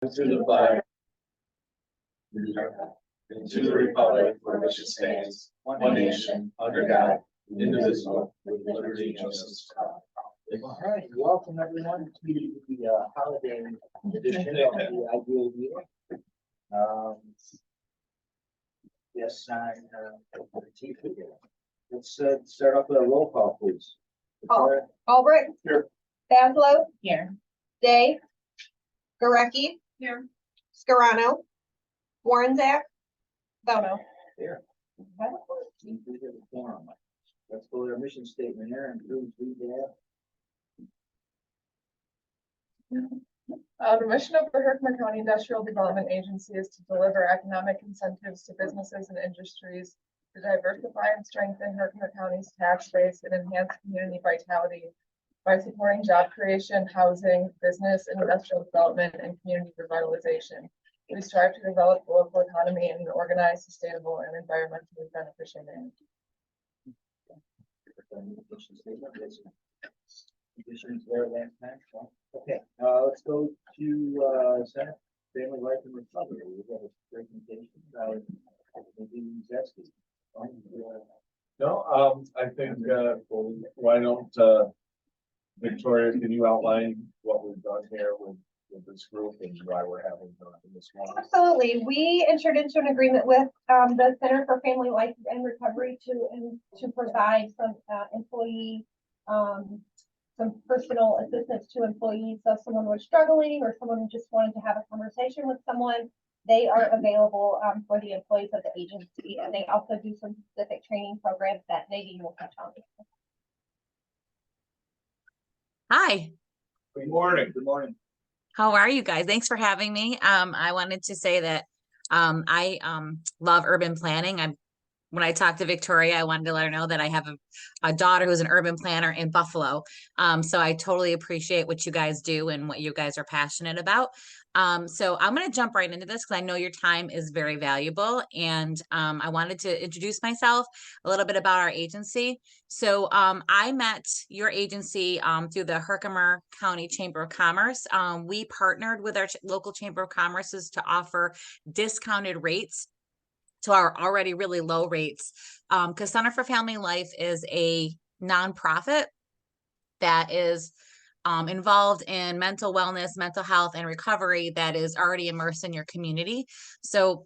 To the flag, and to the republic for which it stands, one nation, under God, indivisible, with liberty and justice for all. All right, welcome everyone to the holiday edition of the IDA meeting. Yes, let's start off with a roll call, please. Albrecht. Here. Baslow. Here. Day. Gurecki. Here. Scarano. Warrenzak. Bono. Here. Let's go to our mission statement here and please read that. The mission of the Herkimer County Industrial Development Agency is to deliver economic incentives to businesses and industries to diversify and strengthen Herkimer County's tax base and enhance community vitality by supporting job creation, housing, business and industrial development, and community revitalization. We strive to develop the local economy in an organized, sustainable, and environmentally beneficial manner. Mission statement, yes. Conditions there last time. Okay, let's go to Senate Family Life and Recovery. We have a presentation by maybe Zesty. No, I think, why don't, Victoria, can you outline what we've done here with this group and why we're having this one? Absolutely. We entered into an agreement with the Center for Family Life and Recovery to provide some employee some personal assistance to employees. So if someone was struggling or someone just wanted to have a conversation with someone, they are available for the employees of the agency, and they also do some specific training programs that Nadine will touch on. Hi, Good morning. Good morning. how are you guys? Thanks for having me. I wanted to say that I love urban planning. When I talked to Victoria, I wanted to let her know that I have a daughter who's an urban planner in Buffalo. So I totally appreciate what you guys do and what you guys are passionate about. So I'm going to jump right into this because I know your time is very valuable. And I wanted to introduce myself, a little bit about our agency. So I met your agency through the Herkimer County Chamber of Commerce. We partnered with our local Chamber of Commerces to offer discounted rates to our already really low rates, because Center for Family Life is a nonprofit that is involved in mental wellness, mental health, and recovery that is already immersed in your community. So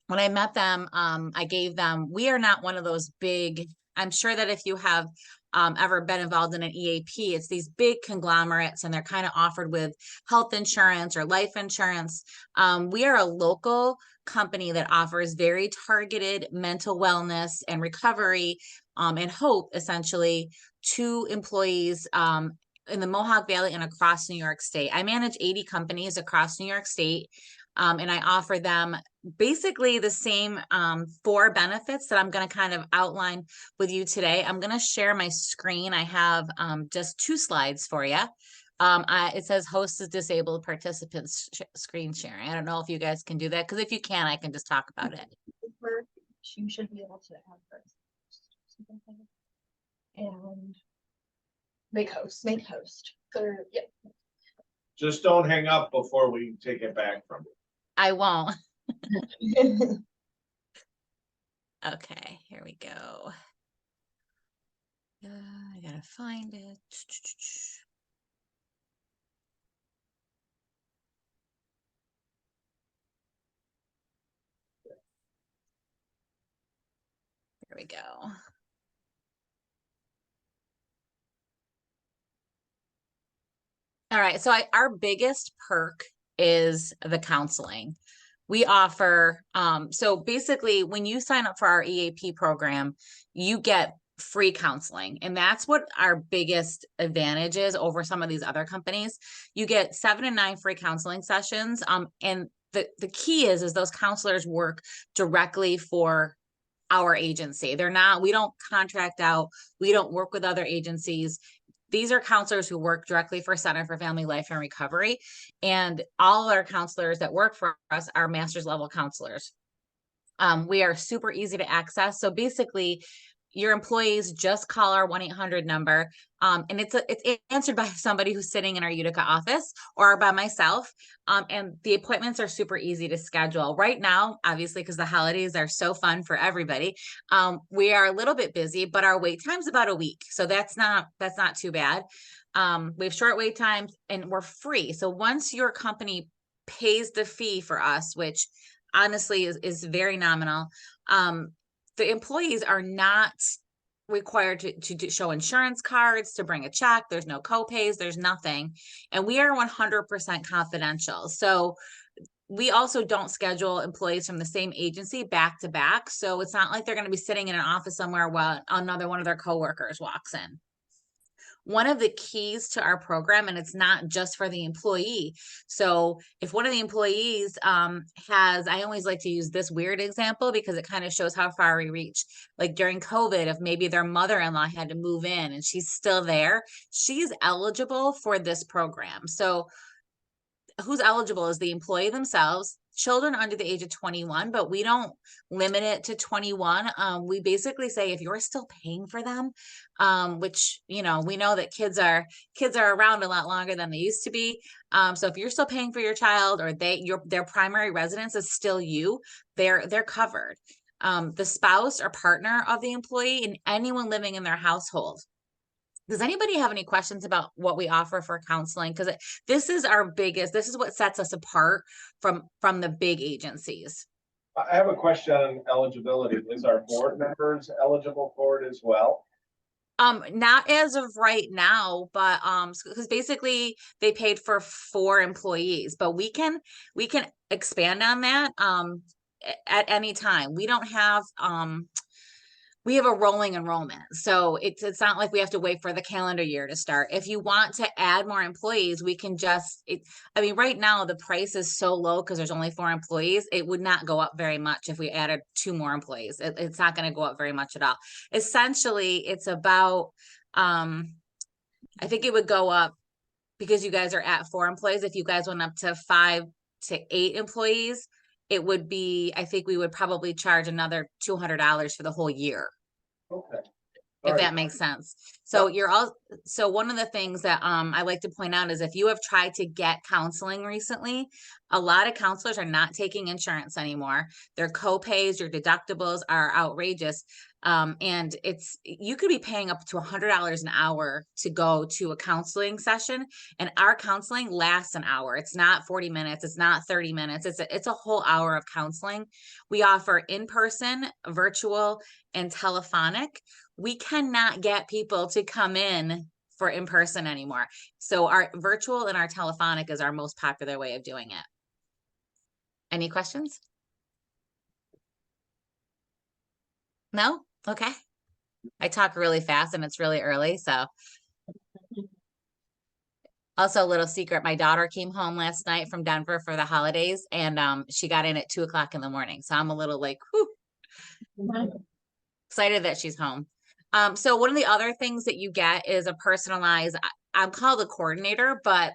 when I met them, I gave them, we are not one of those big, I'm sure that if you have ever been involved in an EAP, it's these big conglomerates and they're kind of offered with health insurance or life insurance. We are a local company that offers very targeted mental wellness and recovery and hope essentially to employees in the Mohawk Valley and across New York State. I manage 80 companies across New York State. And I offer them basically the same 4 benefits that I'm going to kind of outline with you today. I'm going to share my screen. I have just 2 slides for you. It says host is disabled, participants screen sharing. I don't know if you guys can do that, because if you can, I can just talk about it. You should be able to have first. And Make host. make host. Yeah. Just don't hang up before we take it back from you. I won't. Okay, here we go. I gotta find it. Here we go. All right, so our biggest perk is the counseling. We offer, so basically when you sign up for our EAP program, you get free counseling. And that's what our biggest advantage is over some of these other companies. You get 7 to 9 free counseling sessions. And the key is those counselors work directly for our agency. We don't contract out, we don't work with other agencies. These are counselors who work directly for Center for Family Life and Recovery. And all our counselors that work for us are master's level counselors. We are super easy to access. So basically, your employees just call our 1-800 number. And it's answered by somebody who's sitting in our Utica office or by myself. And the appointments are super easy to schedule right now, obviously, because the holidays are so fun for everybody. We are a little bit busy, but our wait time's about a week. So that's not too bad. We have short wait times and we're free. So once your company pays the fee for us, which honestly is very nominal, the employees are not required to show insurance cards, to bring a check. There's no co-pays, there's nothing. And we are 100% confidential. So we also don't schedule employees from the same agency back to back. So it's not like they're going to be sitting in an office somewhere while another one of their coworkers walks in. One of the keys to our program, and it's not just for the employee. So if one of the employees has, I always like to use this weird example because it kind of shows how far we reach. Like during COVID, if maybe their mother-in-law had to move in and she's still there, she's eligible for this program. So who's eligible is the employee themselves, children under the age of 21, but we don't limit it to 21. We basically say if you're still paying for them, which, you know, we know that kids are around a lot longer than they used to be. So if you're still paying for your child or their primary residence is still you, they're covered. The spouse or partner of the employee and anyone living in their household. Does anybody have any questions about what we offer for counseling? Because this is what sets us apart from the big agencies. I have a question on eligibility. Is our board members eligible for it as well? Not as of right now, but because basically they paid for 4 employees, but we can expand on that at any time. We don't have we have a rolling enrollment. So it's not like we have to wait for the calendar year to start. If you want to add more employees, we can I mean, right now the price is so low because there's only 4 employees. It would not go up very much if we added 2 more employees. It's not going to go up very much at all. Essentially, it's about, I think it would go up because you guys are at 4 employees. If you guys went up to 5 to 8 employees, it would be, I think we would probably charge another $200 for the whole year. Okay. If that makes sense. So so one of the things that I like to point out is if you have tried to get counseling recently, a lot of counselors are not taking insurance anymore. Their co-pays, your deductibles are outrageous. And you could be paying up to $100 an hour to go to a counseling session. And our counseling lasts an hour. It's not 40 minutes. It's not 30 minutes. It's a whole hour of counseling. We offer in-person, virtual, and telephonic. We cannot get people to come in for in-person anymore. So our virtual and our telephonic is our most popular way of doing it. Any questions? No? Okay. I talk really fast and it's really early, so. Also, a little secret, my daughter came home last night from Denver for the holidays and she got in at 2:00 in the morning. So I'm a little like, whew, excited that she's home. So one of the other things that you get is a personalized, I'm called a coordinator, but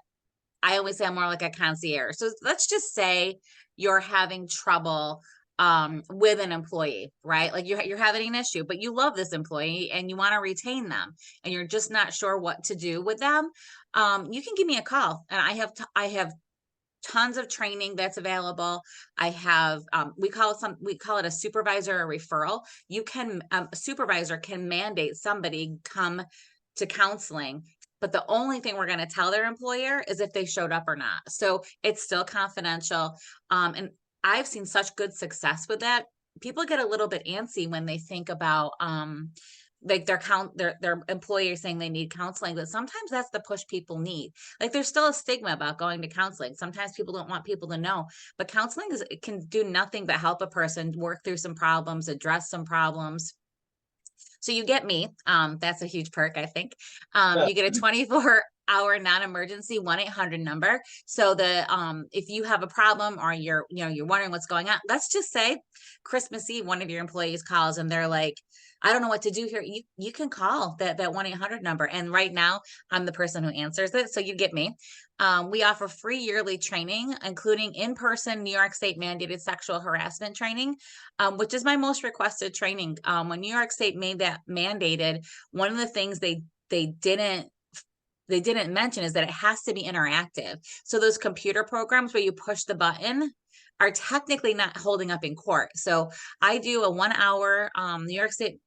I always say I'm more like a concierge. So let's just say you're having trouble with an employee, right? Like you're having an issue, but you love this employee and you want to retain them and you're just not sure what to do with them. You can give me a call and I have tons of training that's available. I have, we call it a supervisor or referral. A supervisor can mandate somebody come to counseling, but the only thing we're going to tell their employer is if they showed up or not. So it's still confidential. And I've seen such good success with that. People get a little bit antsy when they think about, like their employer saying they need counseling, but sometimes that's the push people need. Like there's still a stigma about going to counseling. Sometimes people don't want people to know, but counseling it can do nothing but help a person work through some problems, address some problems. So you get me, that's a huge perk, I think. You get a our non-emergency 1-800 number. So if you have a problem or you're wondering what's going on, let's just say Christmas Eve, one of your employees calls and they're like, I don't know what to do here. You can call that 1-800 number. And right now I'm the person who answers it. So you get me. We offer free yearly training, including in-person New York State mandated sexual harassment training, which is my most requested training. When New York State made that mandated, one of the things they didn't mention is that it has to be interactive. So those computer programs where you push the button are technically not holding up in court. So I do a 1 hour New York State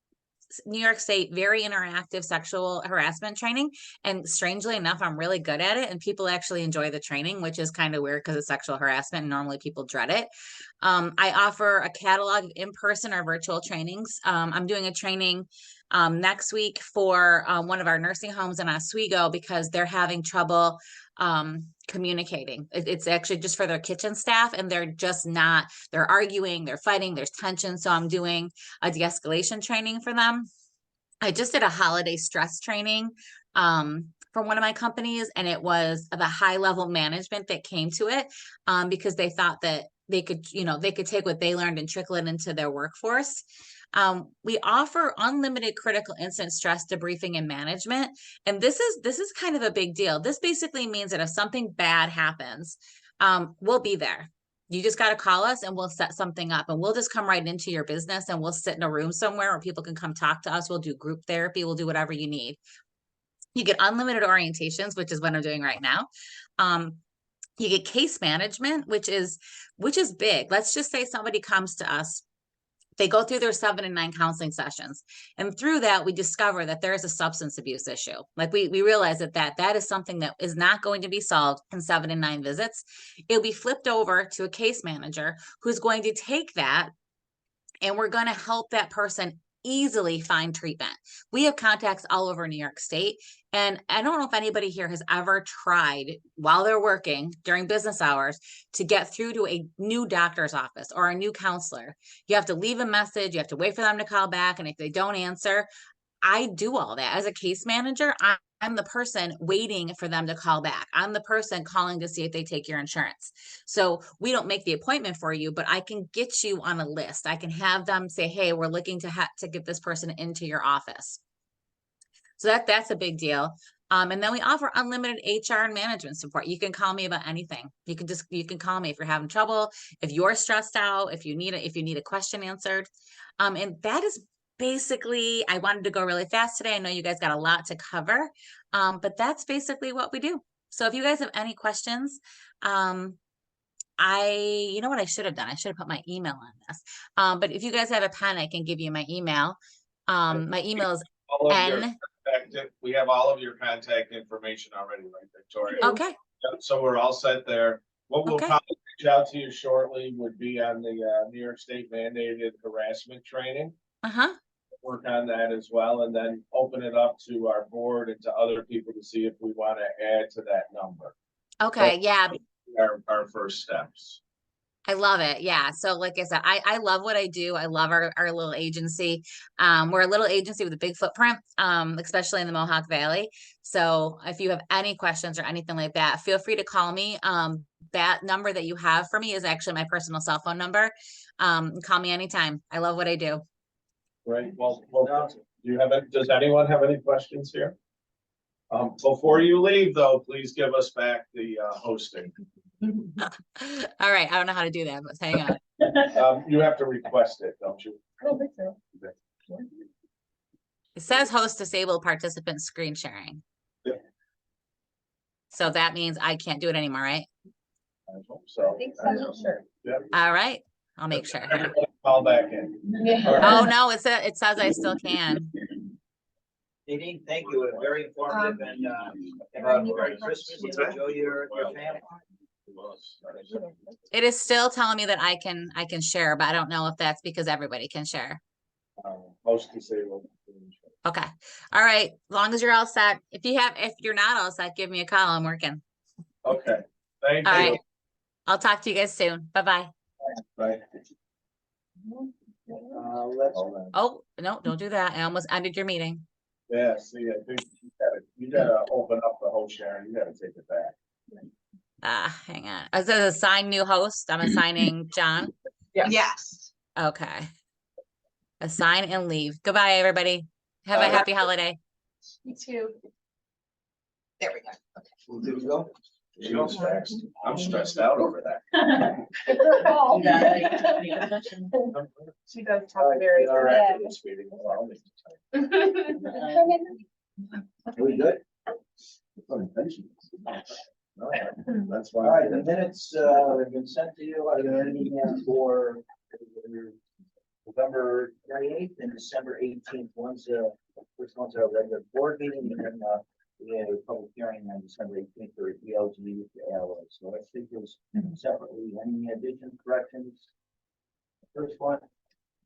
very interactive sexual harassment training. And strangely enough, I'm really good at it. And people actually enjoy the training, which is kind of weird because it's sexual harassment. And normally people dread it. I offer a catalog of in-person or virtual trainings. I'm doing a training next week for one of our nursing homes in Oswego because they're having trouble communicating. It's actually just for their kitchen staff and they're arguing, they're fighting, there's tension. So I'm doing a de-escalation training for them. I just did a holiday stress training for one of my companies, and it was the high level management that came to it because they thought that they could take what they learned and trickle it into their workforce. We offer unlimited critical incident stress debriefing and management. And this is kind of a big deal. This basically means that if something bad happens, we'll be there. You just got to call us and we'll set something up and we'll just come right into your business and we'll sit in a room somewhere where people can come talk to us. We'll do group therapy. We'll do whatever you need. You get unlimited orientations, which is what I'm doing right now. You get case management, which is big. Let's just say somebody comes to us. They go through their 7 and 9 counseling sessions. And through that, we discover that there is a substance abuse issue. Like we realize that is something that is not going to be solved in 7 and 9 visits. It'll be flipped over to a case manager who's going to take that and we're going to help that person easily find treatment. We have contacts all over New York State. And I don't know if anybody here has ever tried while they're working during business hours to get through to a new doctor's office or a new counselor. You have to leave a message. You have to wait for them to call back. And if they don't answer, I do all that as a case manager. I'm the person waiting for them to call back. I'm the person calling to see if they take your insurance. So we don't make the appointment for you, but I can get you on a list. I can have them say, hey, we're looking to get this person into your office. So that's a big deal. And then we offer unlimited HR and management support. You can call me about anything. You can call me if you're having trouble, if you're stressed out, if you need a question answered. And that is basically, I wanted to go really fast today. I know you guys got a lot to cover, but that's basically what we do. So if you guys have any questions, you know what I should have done? I should have put my email on this. But if you guys have a pen, I can give you my email. My email is we have all of your contact information already, right, Victoria? Okay. So we're all set there. What we'll probably reach out to you shortly would be on the New York State mandated harassment training. Work on that as well, and then open it up to our board and to other people to see if we want to add to that number. Okay. So yeah. Our first steps. I love it. Yeah. So like I said, I love what I do. I love our little agency. We're a little agency with a big footprint, especially in the Mohawk Valley. So if you have any questions or anything like that, feel free to call me. That number that you have for me is actually my personal cell phone number. Call me anytime. I love what I do. Right. Well, does anyone have any questions here? Before you leave though, please give us back the hosting. All right. I don't know how to do that, but hang on. You have to request it, don't you? I don't think so. It says host disabled participant screen sharing. Yeah. So that means I can't do it anymore, right? I hope so. I think so. Sure. All right. I'll make sure. Call back in. Oh no, it says I still can. Nadine, thank you. It was very informative and Merry Christmas. Enjoy your family. It is still telling me that I can share, but I don't know if that's because everybody can share. Host disabled. Okay. All right. As long as you're all set. If you're not all set, give me a call. I'm working. Okay. Thank All you. right. I'll talk to you guys soon. Bye-bye. Bye. Let's Oh, no, don't do that. I almost ended your meeting. Yeah, see, I think you gotta open up the whole Sharon, you gotta take it back. Hang on. Is it assign new host? I'm assigning John. Yes. Okay. Assign and leave. Goodbye, everybody. Have a happy holiday. Me too. There we go. Well, there we go. She was fast. I'm stressed out over that. It's her fault. She does All talk right, very. All right, this meeting, well, I'll make the time. Are we good? No, that's All why. right, the minutes, have been sent to you, are there any for November 28th and December 18th? First one's our regular board meeting, and then, we had a public hearing on December 18th for ELG alloy. So let's take those separately. Any additions, corrections? First one,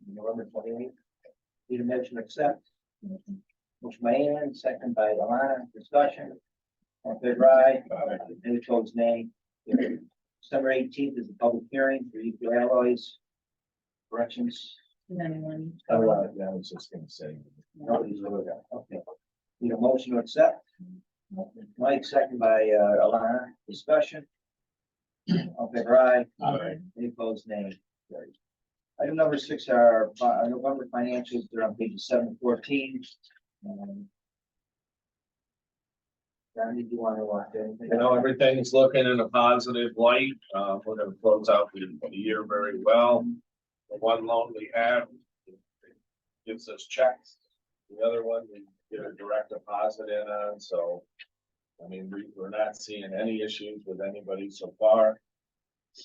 November 28th. Need a motion to accept. Motion by Ann, second by Alana, discussion. All in favor, aye. Any opposed, nay. December 18th is the public hearing for EP alloys. Corrections? Yeah, I was just gonna say. No, these are, okay. Need a motion to accept. Mike, second by Alana, discussion. All in favor, aye. Aye. Any opposed, nay. Carried. Item number 6 are November financials. They're on pages 7 to 14. John, did you want to watch anything? You know, everything's looking in a positive light. We're gonna close out the year very well. The one loan we have gives us checks. The other one, we get a direct deposit in on, so. I mean, we're not seeing any issues with anybody so far.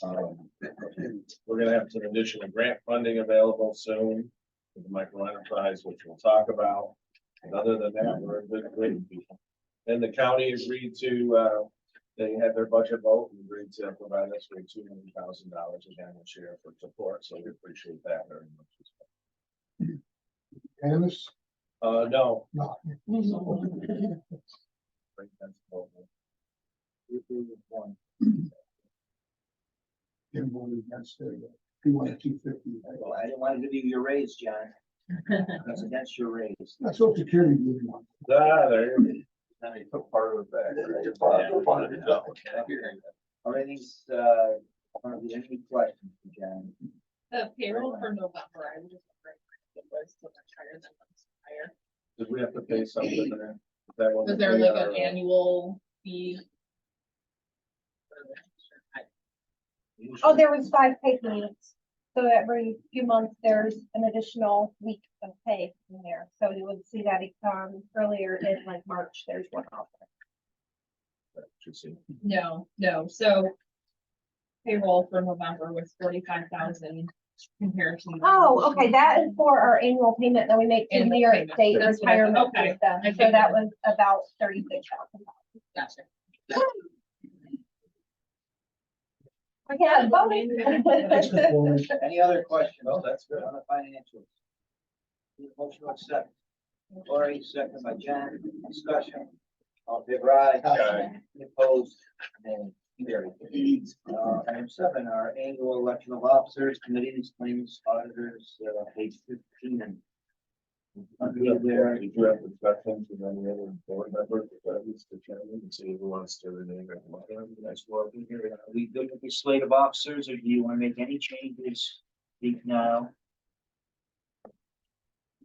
We're gonna have some additional grant funding available soon for the micro enterprise, which we'll talk about. And other than that, we're in good shape. And the county agreed to, they had their budget vote and agreed to provide us with $200,000 again this year for support, so we appreciate that very much. Candace? No. No. Didn't vote against it. He wanted 250. Well, I didn't want to give you your raise, John. That's against your raise. That's what security did want. There you go. Now you took part of it back. Are any, any questions for John? The payroll for November, I was just wondering if it was so much higher than months prior. Did we have to pay something there? That one Was there like an annual fee? Oh, there was 5 pay periods. So every few months, there's an additional week of pay in there. So you would see that earlier in like March, there's one off. No, so payroll for November was 45,000 compared to. Oh, okay, that is for our annual payment that we make to New York Annual State payment. That's what I retirement thought. Okay. system. I So that was about 36,000. Gotcha. Yeah, That's good for us. Any other questions? Oh, that's good. On the financials. Need a motion to accept. Lori, second by John, discussion. All in favor, aye. Aye. Any opposed? Nay. Carried. Item 7, our annual election of officers, committees, claims, auditors, page 15. And there, Did you have discussions with any other board members, Mr. Chairman, and see who wants to rename it? Nice work in here. are we good with the slate of officers, or do you want to make any changes? Speak now.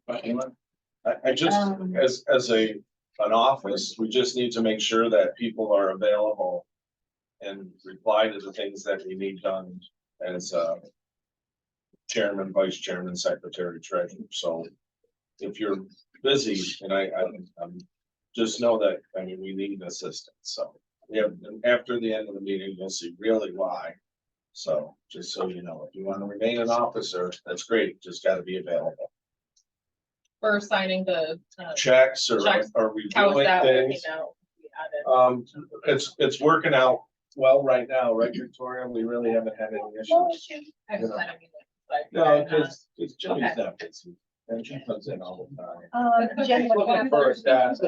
Anyone? I just, as an office, we just need to make sure that people are available and reply to the things that we need done as chairman, vice chairman, secretary, treasurer. So if you're busy, and I'm just know that, I mean, we need assistance. So we have, after the end of the meeting, you'll see really why. So just so you know, if you want to remain an officer, that's great. Just got to be available. For signing the. Checks or Checks. are How is reviewing that working things. out? We added. It's working out well right now, right, Victoria? We really haven't had any issues. I just wanted to, like, No, because Jimmy's not busy, and she comes in all the time. Jen would Looking have- for a staff.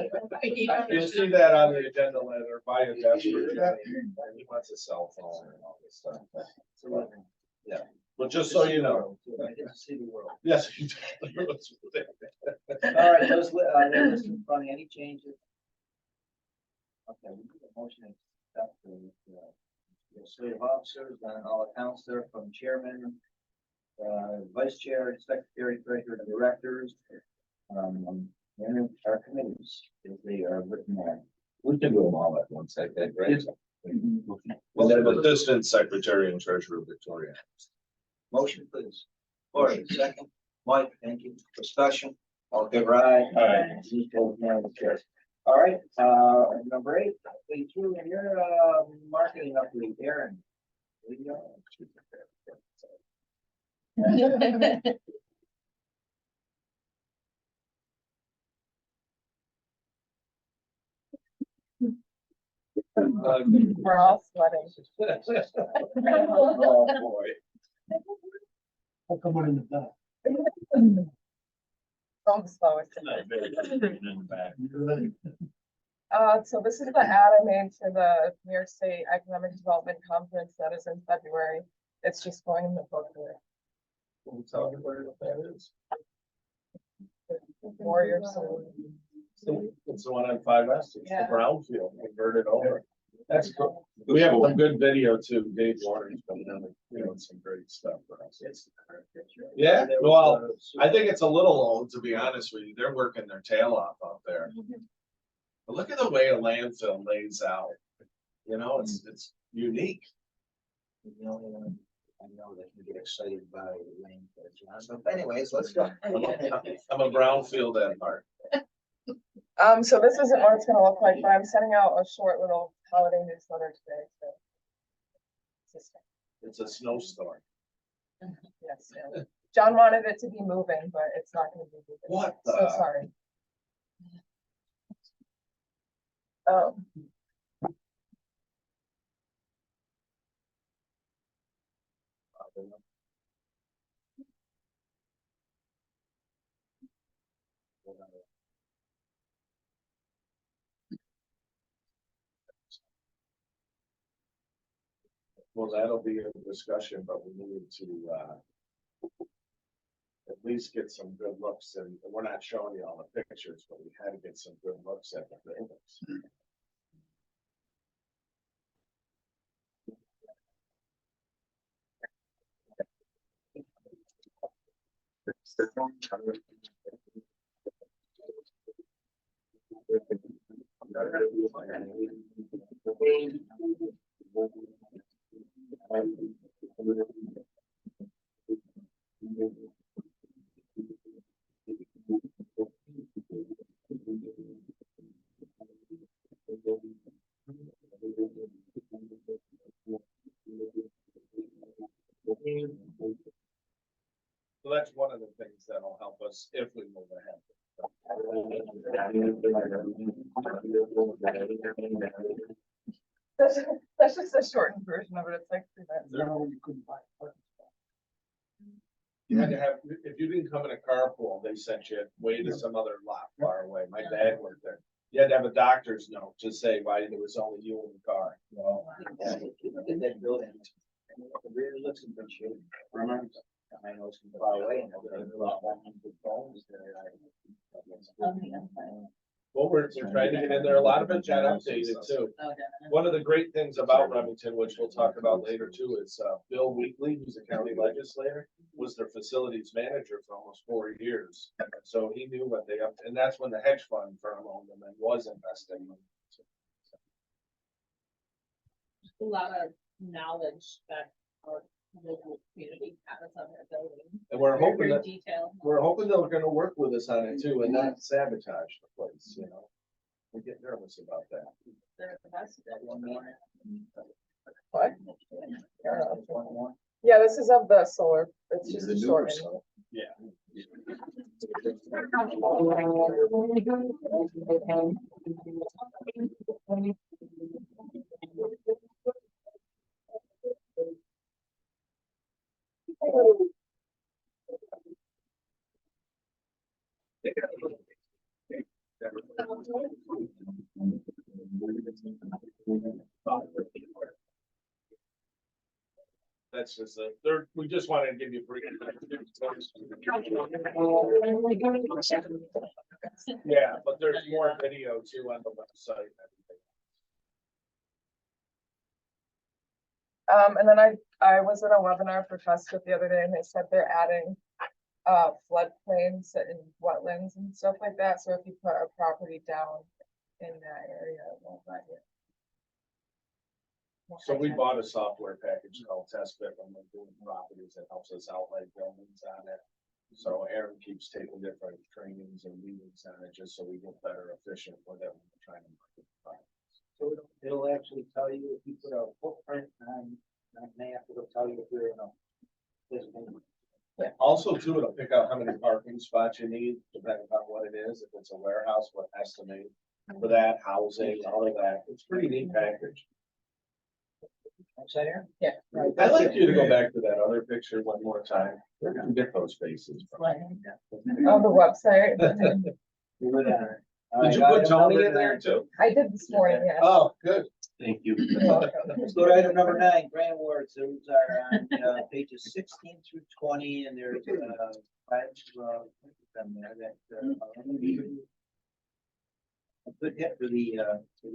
You'll see that on the agenda letter, buy a desk for Jimmy, and he wants a cell phone and all this stuff. So, yeah, but just so you know. I get to see the world. Yes. All right, those, they're listed in front of any changes. Okay, we need a motion to accept the slate of officers and all accounts there from chairman, vice chair, secretary, treasurer, and directors. And our committees, if they are written there. We can do them all at once, I think, right? Well, then the assistant secretary and treasurer Victoria. Motion, please. Or second. Mike, thank you. Discussion. All in favor, aye. Aye. All right, number 8, page 2, and your marketing update, Aaron. There you go. We're all sweating. Oh, boy. I'll come on in the back. Don't slow it. You're right. So this is the ad I made for the New York State Economic Development Conference that is in February. It's just going in the book here. Can you tell everybody what that is? Warrior Soul. It's the one on 5S, it's the Yeah. brownfield converted over. That's cool. We have some good video too. Dave Warner's been doing some great stuff for us. Yeah, well, I think it's a little old, to be honest with you. They're working their tail off out there. But look at the way a landfill lays out. You know, it's unique. The only one I know that can get excited by Lane, John. But anyways, let's go. I'm a brownfield at heart. So this isn't what it's gonna look like, but I'm sending out a short little holiday newsletter today, so. It's a snowstorm. Yes, yeah. John wanted it to be moving, but it's not gonna be moving. What So the? sorry. Oh. Well, that'll be a discussion, but we need to, at least get some good looks, and we're not showing you all the pictures, but we had to get some good looks at the buildings. So that's one of the things that'll help us if we move ahead. That's just a shortened version of it. It's like 3 minutes. No, you couldn't buy a parking spot. You had to have, if you didn't come in a carpool, they sent you way to some other lot far away. My dad worked there. You had to have a doctor's note to say why there was only you in the car. Well, in that building, it really looks in good shape. Remember, I know it's from far away and there's a lot of phones there. Well, we're trying to get in there. A lot of it got updated too. One of the great things about Remington, which we'll talk about later too, is Bill Wheatley, who's a county legislator, was their facilities manager for almost 4 years. So he knew what they up, and that's when the hedge fund firm owned them and was investing. A lot of knowledge that our local community has on their building. And we're hoping Very that, detailed. we're hoping they're gonna work with us on it too and not sabotage the place, you know? We get nervous about that. They're the best at One more. What? One more. Yeah, this is of the solar. It's just a short. Yeah. that's just we just wanted to give you free. Yeah, but there's more video too on the website. And then I was in a webinar for Festive the other day and they said they're adding floodplains and wetlands and stuff like that. So if you put a property down in that area, it won't let you. So we bought a software package called TestFit when we're doing properties that helps us outline buildings on it. So Aaron keeps taking different trainings and meetings on it just so we get better efficient with it when we're trying to market the product. So it'll actually tell you if you put a footprint on map, it'll tell you if you're in a. This one. Also too, it'll pick out how many parking spots you need, depending on what it is. If it's a warehouse, what estimate for that, housing, all of that. It's a pretty neat package. Outside here? Yeah. I'd like you to go back to that other picture one more time. Where did you get those faces from? On the website. Did you put Tony in there too? I did this morning, yeah. Oh, good. Thank you. You're welcome. Let's go to item number 9, grant awards. Those are on pages 16 through 20, and there's 5 of them there that a good hit for the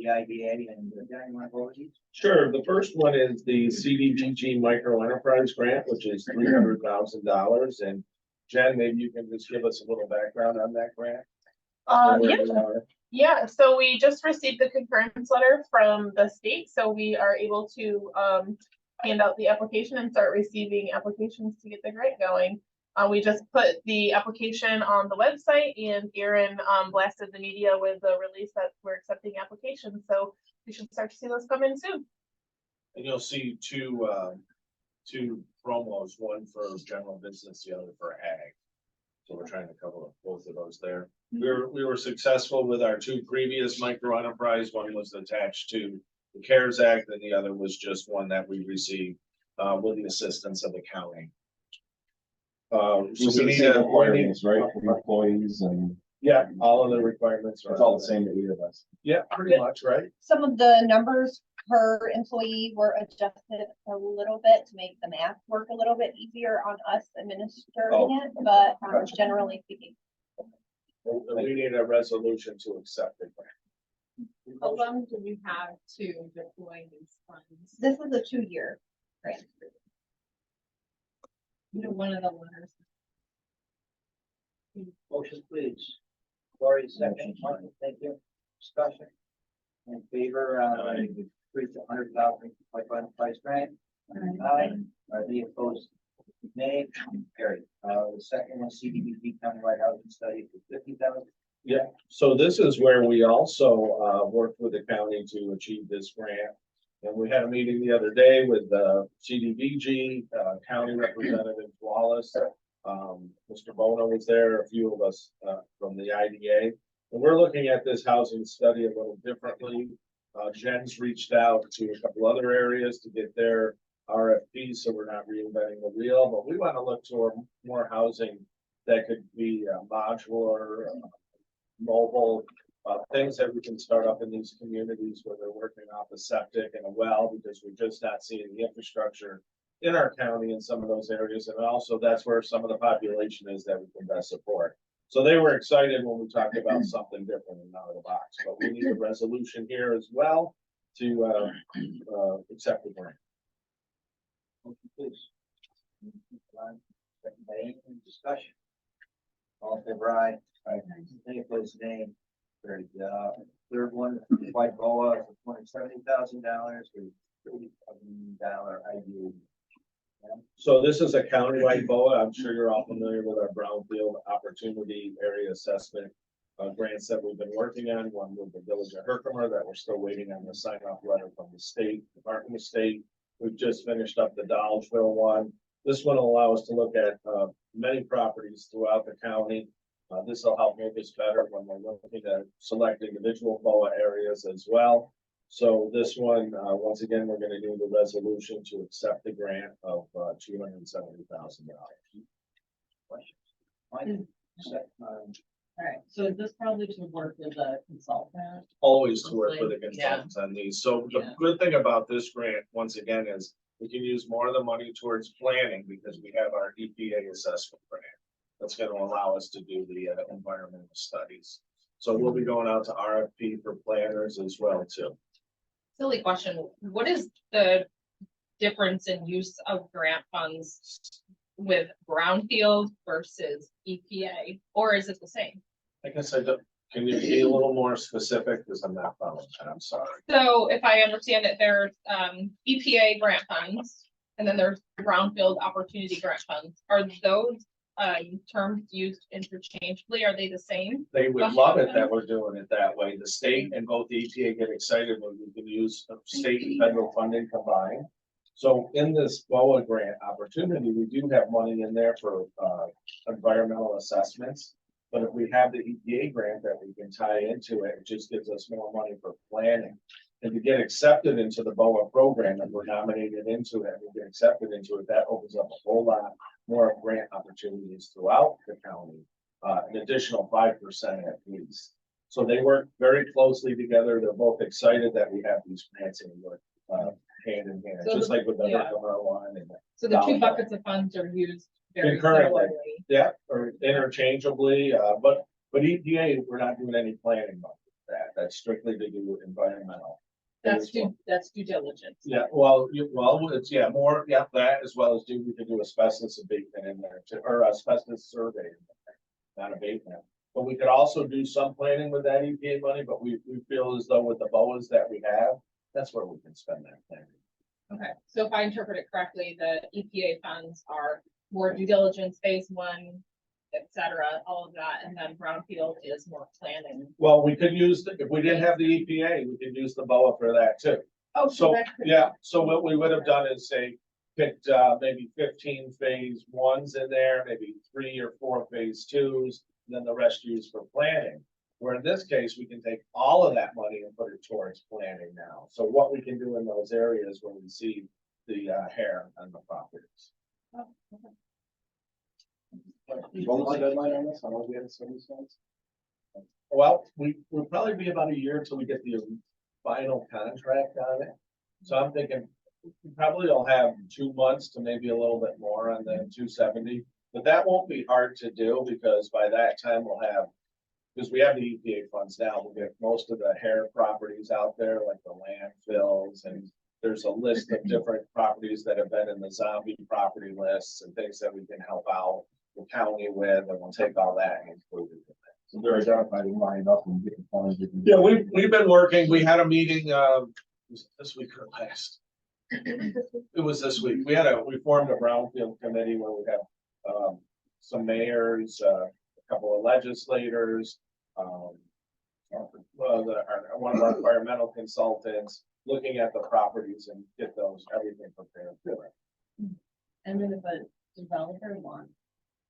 IDA. And John, you want to go over these? Sure. The first one is the CDBG Micro Enterprise Grant, which is $300,000. And Jen, maybe you can just give us a little background on that grant. Yeah, so we just received the concurrence letter from the state, so we are able to hand out the application and start receiving applications to get the grant going. We just put the application on the website, and Aaron blasted the media with the release that we're accepting applications, so we should start to see those come in soon. And you'll see two promos, one for general business, the other for ag. So we're trying to cover both of those there. We were successful with our 2 previous micro enterprise. One was attached to the CARES Act, and the other was just one that we received with the assistance of the county. So we need requirements, right, for employees and. Yeah, all of the requirements are It's all the same to either of us. Yeah, pretty much, right? Some of the numbers per employee were adjusted a little bit to make the math work a little bit easier on us administering it, but generally speaking. We need a resolution to accept it. How long do we have to deploy these funds? This is a 2-year grant. One of the letters. Motion, please. Lori, second. Martin, thank you. Discussion. In favor, increase to 100,000 by price grant. Aye. Are they opposed? Nay. Carried. The second one, CDBG countywide housing study for 50,000. Yeah, so this is where we also worked with the county to achieve this grant. And we had a meeting the other day with the CDBG, County Representative Wallace. Mr. Bono was there, a few of us from the IDA. And we're looking at this housing study a little differently. Jen's reached out to a couple other areas to get their RFPs, so we're not reinventing the wheel, but we want to look toward more housing that could be modular, mobile, things that we can start up in these communities where they're working off a septic and a well, because we're just not seeing the infrastructure in our county in some of those areas. And also that's where some of the population is that we can best support. So they were excited when we talked about something different and out of the box, but we need a resolution here as well to accept the grant. Motion, please. Second by Amy. Discussion. All in favor, aye. Any opposed, nay. Very good. Third one, White Boa for $270,000 for $30,000 IDA. So this is a countywide BOA. I'm sure you're all familiar with our Brownfield Opportunity Area Assessment grants that we've been working on. One with the Village of Herkimer that we're still waiting on the sign-off letter from the state, Department of State. We've just finished up the Dolgeville one. This one will allow us to look at many properties throughout the county. This will help make us better when we're looking at select individual BOA areas as well. So this one, once again, we're going to do the resolution to accept the grant of $270,000. Questions? All right, so is this probably to work with a consultant? Always to work with the consultants on these. So the good thing about this grant, once again, is we can use more of the money towards planning because we have our EPA assessment grant. That's gonna allow us to do the environmental studies. So we'll be going out to RFP for planners as well too. Silly question, what is the difference in use of grant funds with brownfield versus EPA, or is it the same? I guess can you be a little more specific, because I'm not following that, I'm sorry. So if I understand it, there's EPA grant funds, and then there's brownfield opportunity grant funds. Are those terms used interchangeably? Are they the same? They would love it that we're doing it that way. The state and both the EPA get excited when we can use state and federal funding combined. So in this BOA grant opportunity, we do have money in there for environmental assessments. But if we have the EPA grant that we can tie into it, it just gives us more money for planning. And to get accepted into the BOA program, and we're nominated into it, and we get accepted into it, that opens up a whole lot more grant opportunities throughout the county, an additional 5% at least. So they work very closely together. They're both excited that we have these grants and work hand in hand, So just like with the yeah. marijuana and So the two buckets of funds are used very concurrently. similarly. Yeah, or interchangeably, but EPA, we're not doing any planning on that. That's strictly to do environmental. That's due diligence. Yeah, it's, more, that as well as we could do asbestos abatement in there, or asbestos survey, not abatement. But we could also do some planning with that EPA money, but we feel as though with the BOAs that we have, that's where we can spend that planning. Okay, so if I interpret it correctly, the EPA funds are more due diligence, phase one, et cetera, all of that, and then brownfield is more planning. Well, we could use, if we didn't have the EPA, we could use the BOA for that too. Oh, So, that could- yeah, so what we would have done is say, picked maybe 15 phase ones in there, maybe 3 or 4 phase twos, and then the rest used for planning. Where in this case, we can take all of that money and put it towards planning now. So what we can do in those areas where we see the hair on the properties. Oh, okay. What was the deadline on this? How long we had to send these ones? Well, we'll probably be about a year until we get the final contract on it. So I'm thinking we probably will have 2 months to maybe a little bit more on the 270. But that won't be hard to do because by that time we'll have, because we have the EPA funds now, we'll get most of the hair properties out there, like the landfills, and there's a list of different properties that have been in the zombie property lists and things that we can help out the county with, and we'll take all that and include it. So they're identified and lined up and getting funds. Yeah, we've been working. We had a meeting this week or last. It was this week. We formed a brownfield committee where we have some mayors, a couple of legislators, one of our environmental consultants, looking at the properties and get everything prepared for it. And then if a developer wants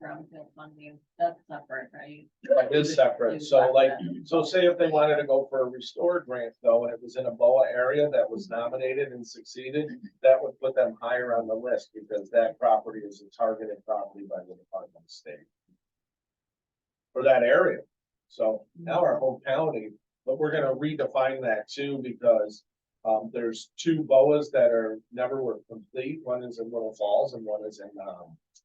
brownfield funding, that's separate, right? That is separate. So say if they wanted to go for a restore grant though, and it was in a BOA area that was nominated and succeeded, that would put them higher on the list because that property is a targeted property by the Department of State for that area. So now our whole county, but we're gonna redefine that too because there's 2 BOAs that never were complete. One is in Little Falls and one is in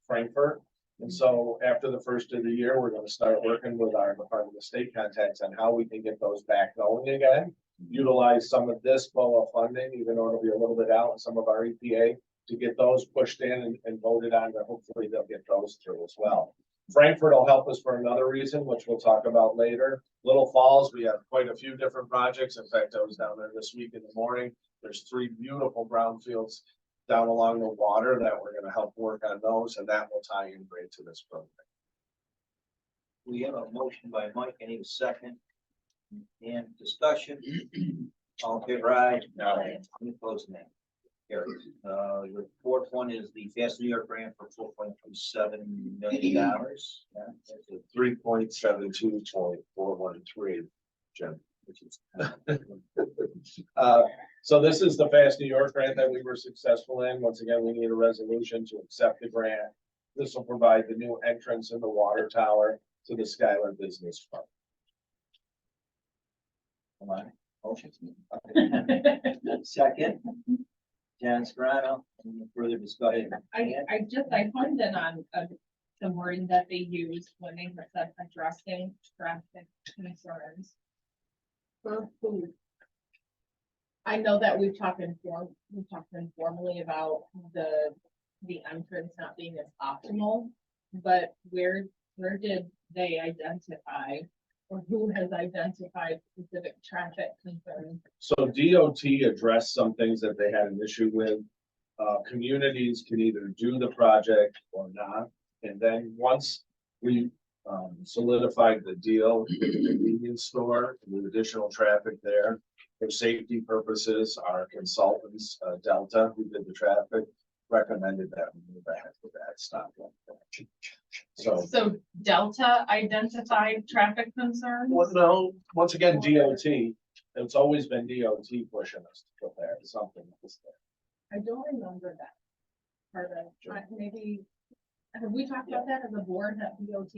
Frankfurt. And so after the first of the year, we're going to start working with our Department of State contacts on how we can get those back going again. Utilize some of this BOA funding, even though it'll be a little bit out, and some of our EPA to get those pushed in and voted on, but hopefully they'll get those through as well. Frankfurt will help us for another reason, which we'll talk about later. Little Falls, we have quite a few different projects. In fact, I was down there this week in the morning. There's 3 beautiful brownfields down along the water that we're going to help work on those, and that will tie in great to this program. We have a motion by Mike, I need a second. And discussion. All in favor, aye. Aye. Any opposed, nay. Carries. Your fourth one is the Fast New York grant for $4.27 million. Yeah, that's a 3.72.413, Jim. Which is so this is the Fast New York grant that we were successful in. Once again, we need a resolution to accept the grant. This will provide the new entrance in the water tower to the Schuyler Business Park. Come on, motion. Second. Jan Scarano, any further discussion? I honed in on the wording that they used when they were said addressing traffic concerns. For food. I know that we've talked informally about the entrance not being as optimal, but where did they identify? Or who has identified specific traffic concerns? So DOT addressed some things that they had an issue with. Communities can either do the project or not. And then once we solidified the deal with the convenience store, with additional traffic there, for safety purposes, our consultants, Delta, who did the traffic, recommended that we move ahead with that stop. So Delta identified traffic concerns? Well, no, once again, DOT, it's always been DOT pushing us to put there, something else there. I don't remember that. Part of it. Maybe, have we talked about that as a board, that DOT?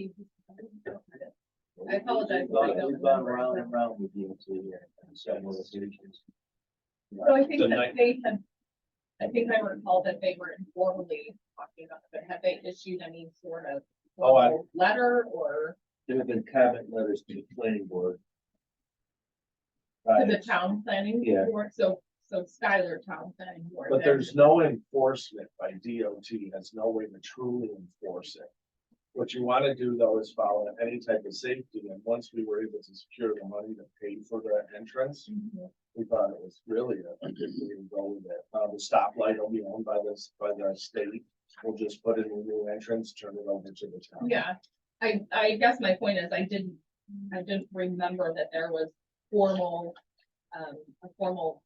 I apologize. if I don't We've gone remember. around and around with DOT and several occasions. So I think The that night- they had, I think I recall that they were informally talking about it. Have they issued any sort of Oh, I- formal letter or There have been comment letters to the planning board. to the town planning Yeah. board? So Skylar Town Planning Board. But there's no enforcement by DOT, has no way to truly enforce it. What you want to do though is follow any type of safety, and once we were able to secure the money to pay for the entrance, we thought it was really a good way to go with it. The stoplight will be owned by the state. We'll just put in a new entrance, turn it over to the town. Yeah, I guess my point is I didn't remember that there was a formal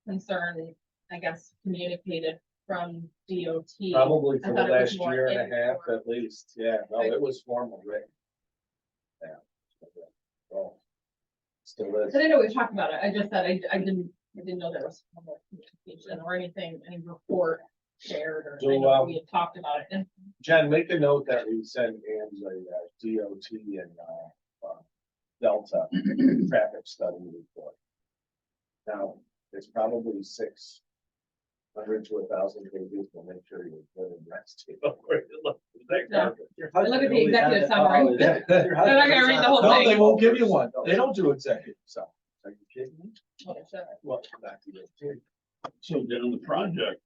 concern, I guess, communicated from DOT. Probably I for the thought it was last more year and a half informal. at least, yeah, no, it was formal, right? Yeah. Well, still is. But I know we've talked about it, I just said I didn't know there was formal communication or anything, any report shared, or I know we had talked about it, and Jen, make a note that we send Anne the DOT and Delta traffic study report. Now, it's probably 600 to 1,000 pages, we'll make sure you put in next to Yeah. I look at the executive summary. They're They're not gonna read the whole No, thing. they won't give you one. They don't do executive, so. Are you kidding me? Well, not to get So down the project,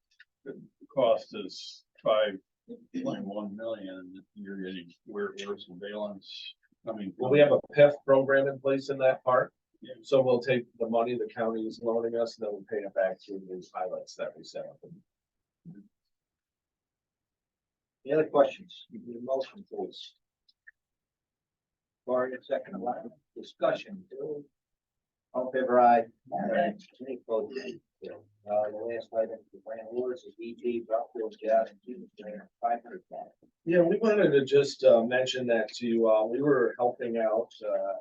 the cost is 5.1 million, and you're getting where surveillance, I mean. Well, we have a PIF program in place in that park. Yeah. So we'll take the money the county is loaning us, and then we'll pay it back through these pilots that we set up. Any other questions? You need a motion, please. Barring a second line, discussion. All in favor, aye. Aye. Any opposed? The last item, the grant awards is EG, Brockfield Gas, and 500. Yeah, we wanted to just mention that to you. We were helping out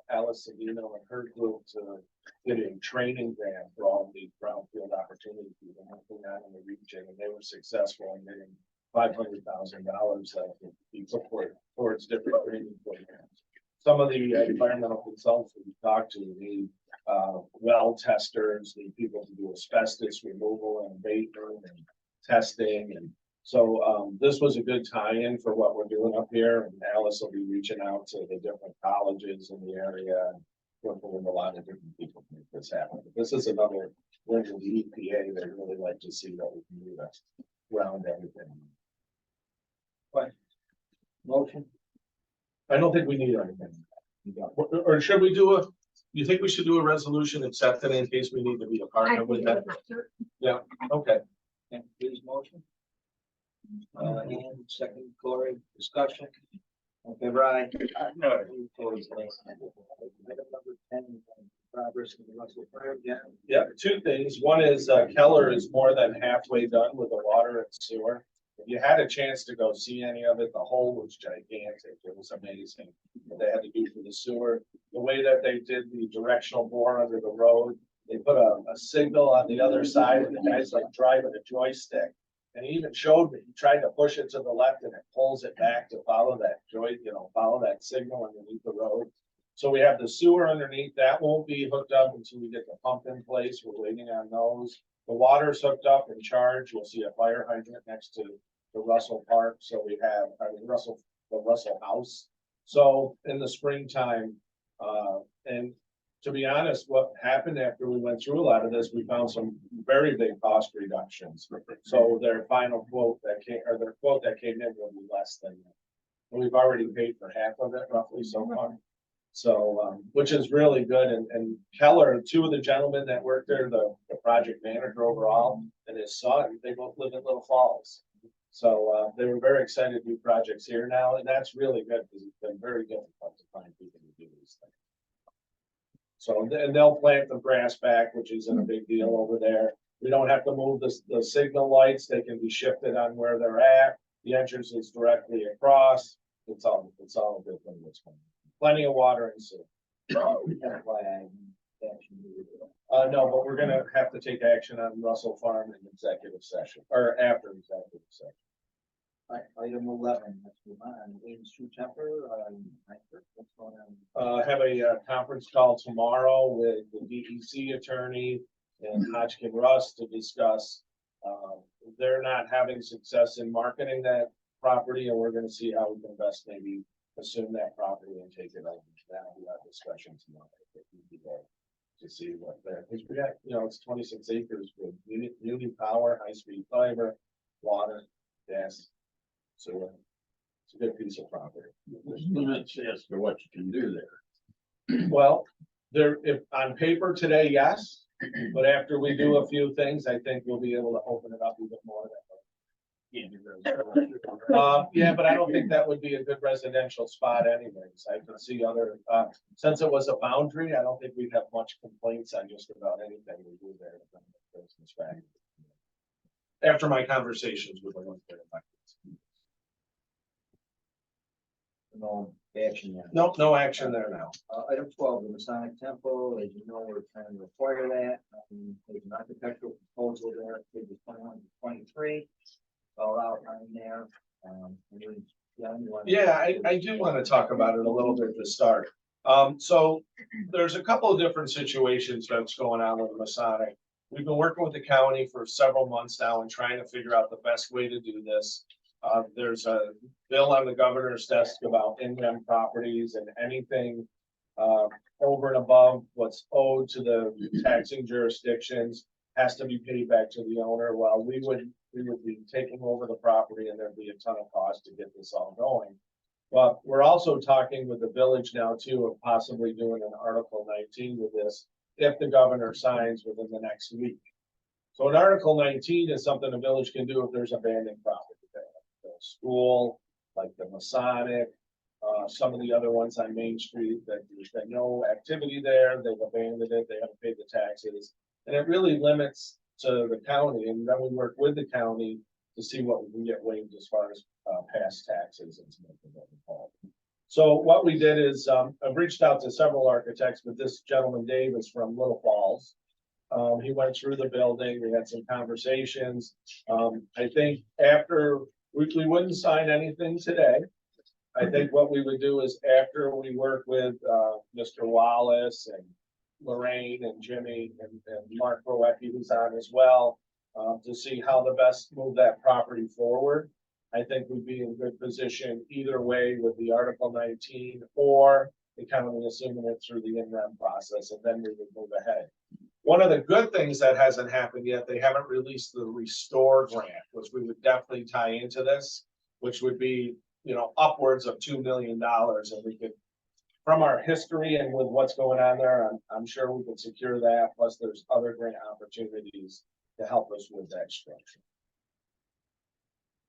Alice Savino and her group to get a training grant for all the brownfield opportunities we've been working on in the region, and they were successful in getting $500,000 that could be put towards different training programs. Some of the environmental consultants we talked to need well testers, need people to do asbestos removal and abatement and testing, and so this was a good tie-in for what we're doing up here. And Alice will be reaching out to the different colleges in the area and working with a lot of different people to make this happen. But this is another win for the EPA. They really like to see that we can do that around everything. Motion? I don't think we need anything. Or should we do you think we should do a resolution accepting in case we need to be a partner with that? Yeah, okay. And please motion. And second, Corey, discussion. All in favor, aye. No. Any opposed? Item number 10, progress of the Russell Fire. Yeah, two things. One is Keller is more than halfway done with the water and sewer. If you had a chance to go see any of it, the hole was gigantic. It was amazing what they had to do for the sewer. The way that they did the directional bore under the road, they put a signal on the other side, and the guy's like driving a joystick. And he even showed me, he tried to push it to the left and it pulls it back to follow that follow that signal underneath the road. So we have the sewer underneath, that won't be hooked up until we get the pump in place. We're waiting on those. The water's hooked up and charged. You'll see a fire hydrant next to the Russell Park. So we have, the Russell House. So in the springtime, and to be honest, what happened after we went through a lot of this, we found some very big cost reductions. So their final quote that came, or their quote that came in will be less than that. And we've already paid for half of it roughly so far. So, which is really good. And Keller, two of the gentlemen that worked there, the project manager overall and his son, they both live in Little Falls. So, they were very excited to do projects here now, and that's really good because it's been very difficult to find people to do these things. So, and they'll plant the grass back, which isn't a big deal over there. We don't have to move the signal lights. They can be shifted on where they're at. The entrance is directly across. It's all a good thing that's going on. Plenty of water and sewer. No, No, but we're gonna have to take action on Russell Farm in executive session, or after executive session. Item 11, let's move on. Ames True Temper, what's going on? Have a conference call tomorrow with the DEC attorney and Hodgkin Russ to discuss. They're not having success in marketing that property, and we're gonna see how we can best maybe assume that property and take it over. That'll be our discussion tomorrow. To see what there, because we got, it's 26 acres with community power, high-speed fiber, water, gas, sewer. It's a good piece of property. There's limits as to what you can do there. Well, if on paper today, yes, but after we do a few things, I think we'll be able to open it up even more. Yeah, but I don't think that would be a good residential spot anyways. I can see other, since it was a boundary, I don't think we'd have much complaints on just about anything we do there. After my conversations with them. No action there. No action there now. Item 12, the Masonic Temple, as you know, we're trying to require that. There's an architectural proposal there, pages 21 to 23. All outlined there. Yeah, I do want to talk about it a little bit to start. So there's a couple of different situations that's going on with Masonic. We've been working with the county for several months now and trying to figure out the best way to do this. There's a bill on the governor's desk about in-rem properties, and anything over and above what's owed to the taxing jurisdictions has to be paid back to the owner. Well, we would be taking over the property, and there'd be a ton of cost to get this all going. But we're also talking with the village now too of possibly doing an Article 19 with this if the governor signs within the next week. So an Article 19 is something the village can do if there's abandoned property there. The school, like the Masonic, some of the other ones on Main Street that there's been no activity there, they've abandoned it, they haven't paid the taxes. And it really limits to the county, and then we work with the county to see what we can get waived as far as past taxes and something that we call. So what we did is I've reached out to several architects, but this gentleman Dave is from Little Falls. He went through the building, we had some conversations. I think after we wouldn't sign anything today. I think what we would do is after we work with Mr. Wallace and Lorraine and Jimmy and Mark Borwecki, who's on as well, to see how to best move that property forward. I think we'd be in good position either way with the Article 19 or the county assuming it through the in-rem process, and then we would move ahead. One of the good things that hasn't happened yet, they haven't released the Restore grant, which we would definitely tie into this, which would be, upwards of $2 million, and we could, from our history and with what's going on there, I'm sure we could secure that. Plus, there's other grant opportunities to help us with that structure.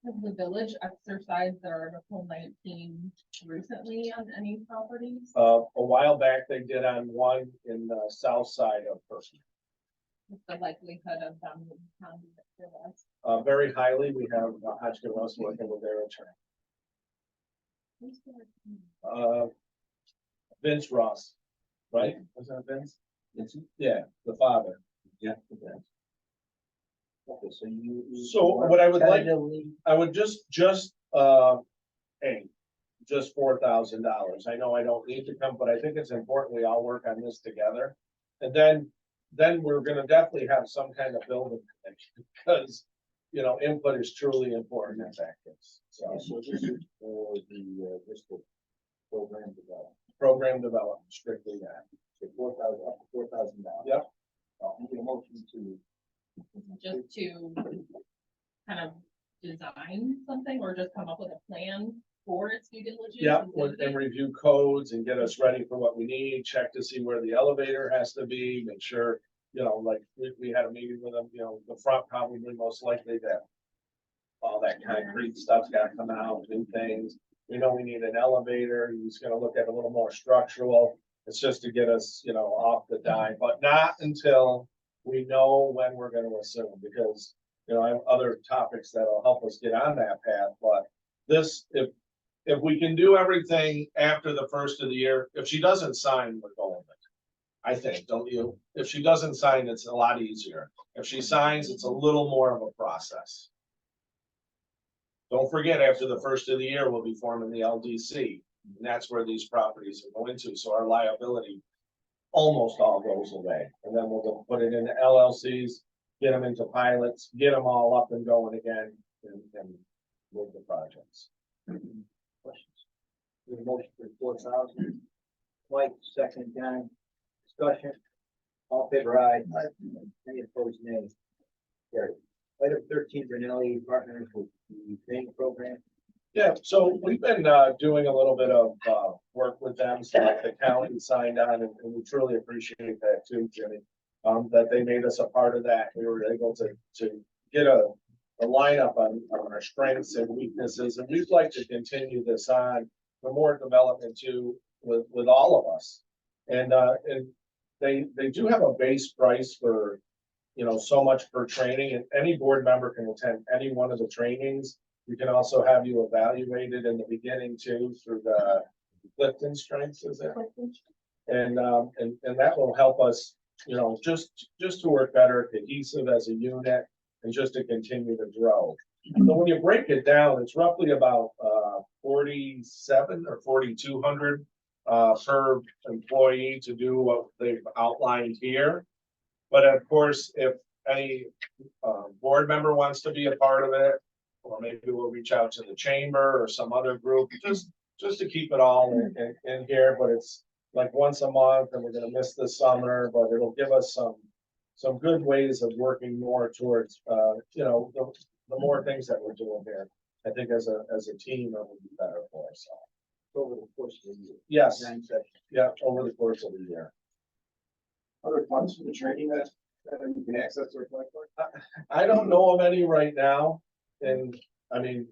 Has the village exercised their Article 19 recently on any properties? A while back, they did on one in the south side of Percy. What's the likelihood of them counting it for us? Very highly. We have Hodgkin Russ working with their attorney. Vince Ross, right? Was that Vince? Yeah, the father. Yeah. Okay, so what I would like, I would just $4,000. I know I don't need to come, but I think it's important we all work on this together. And then then we're gonna definitely have some kind of building connection, because, you know, input is truly important in that case. So, So this is for the, just the program development, program development, strictly that. so $4,000, up to $4,000. Yep. Need a motion to, Just to kind of design something or just come up with a plan for its due diligence? Yeah, and and review codes and get us ready for what we need, check to see where the elevator has to be, make sure, you know, like, we had a meeting with them, you know, the front probably most likely that all that concrete stuff's gotta come out, new things. We know we need an elevator, he's gonna look at a little more structural. It's just to get us, you know, off the dime, but not until we know when we're gonna assume, because, you know, I have other topics that'll help us get on that path, but this, if we can do everything after the first of the year, if she doesn't sign, we're going with it. I think, don't you? If she doesn't sign, it's a lot easier. If she signs, it's a little more of a process. Don't forget, after the first of the year, we'll be forming the LDC, and that's where these properties are going to, so our liability almost all goes away, and then we'll go put it into LLCs, get them into pilots, get them all up and going again, and move the projects. questions? Need a motion for 4,000. Mike, second, John, discussion, all in favor, aye. Any opposed, nay. Carried. Item 13, Brunelli Partners with the bank program. Yeah, so we've been doing a little bit of work with them, so like the county signed on, and we truly appreciate that too, Jimmy. That they made us a part of that. We were able to get a lineup on our strengths and weaknesses, and we'd like to continue this on for more development too with all of us. And they do have a base price for, you know, so much per training, and any board member can attend any one of the trainings. We can also have you evaluated in the beginning too through the Clifton Strengths, is it? And that will help us, you know, just to work better cohesive as a unit and just to continue to grow. So when you break it down, it's roughly about 47 or 4,200 per employee to do what they've outlined here. But of course, if any board member wants to be a part of it, or maybe we'll reach out to the chamber or some other group, just to keep it all in here. But it's like once a month, and we're gonna miss this summer, but it'll give us some good ways of working more towards, you know, the more things that we're doing here. I think as a team, it will be better for us all. Over the course of the year. Yes, 9 sessions. yeah, over the course of the year. Other funds for the training that you can access or apply for? I don't know of any right now, and I mean,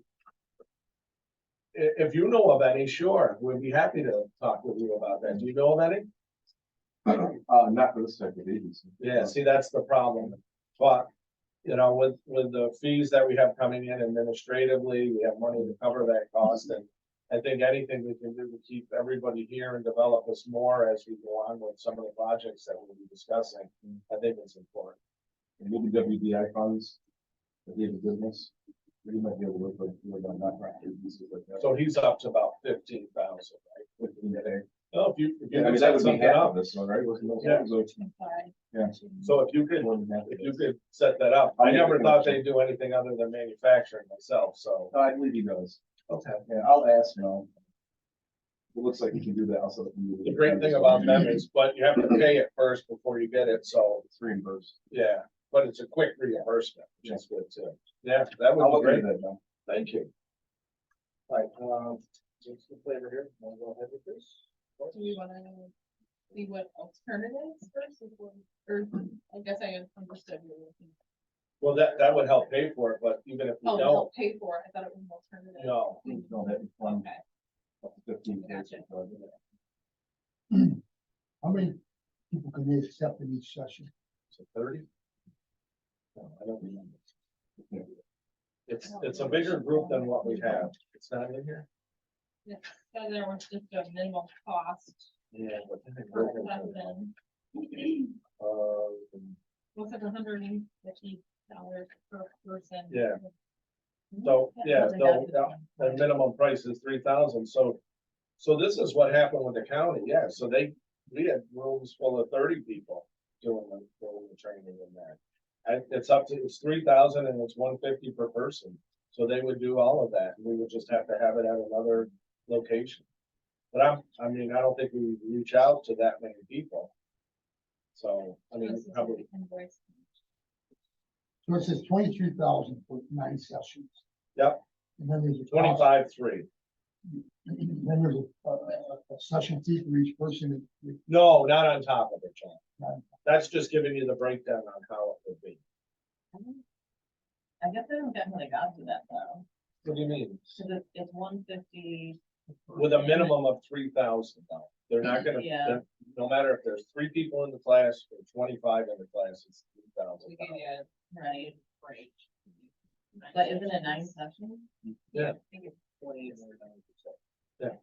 if you know of any, sure, we'd be happy to talk with you about that. Do you know of any? Not for this type of agency. Yeah, see, that's the problem. But, you know, with the fees that we have coming in administratively, we have money to cover that cost. And I think anything we can do to keep everybody here and develop us more as we go on with some of the projects that we'll be discussing, I think it's important. And with the WDI funds, the business, we might be able to work on that. Like that. So he's up to about 15,000, right? No, if you Yeah, I mean, that set would be something half up. of this one, right? Yeah. Yeah. So if you could set that up, I never thought they'd do anything other than manufacturing myself, so. No, I believe he does. Okay. Yeah, I'll ask him. It looks like he can do that also. The great thing about them is, but you have to pay it first before you get it, so, It's reimbursed. yeah, but it's a quick reimbursement, which is good too. Yeah, that I'll would be look into great, that now. thank you. All right, what's the flavor here? Wanna go ahead with this? Do we wanna see what alternatives first, or I guess I understood you were looking. Well, that would help pay for it, but even if we Oh, to don't, help pay for it, I thought it was an alternative. no. No, that is fun. Okay, Up to 15 days. Gotcha. How many people can they accept in each session? So 30? No, I don't remember. It's a bigger group than what we have. It's not in here? so there was just a minimum cost Yeah. But I think per we're gonna- session. Was it $150 per person? Yeah. So, yeah, the minimum price is 3,000, so this is what happened with the county, yeah, so we had rooms full of 30 people. doing the training in that. And it's 3,000 and it's 150 per person. So they would do all of that. We would just have to have it at another location. But I mean, I don't think we reach out to that many people. So, I mean, probably, So it says 22,000 for 9 sessions. yep, And then there's a 25,3. Then there's a session fee for each person. No, not on top of it, John. Not- That's just giving you the breakdown on how it would be. I guess I don't definitely got to that though, What do you mean? cause it's 150. With a minimum of 3,000 though. They're not gonna, Yeah. no matter if there's 3 people in the class or 25 in the class, it's 3,000. Right, right. But isn't it 9 sessions? Yeah. I think it's 20 or 90%. Yeah.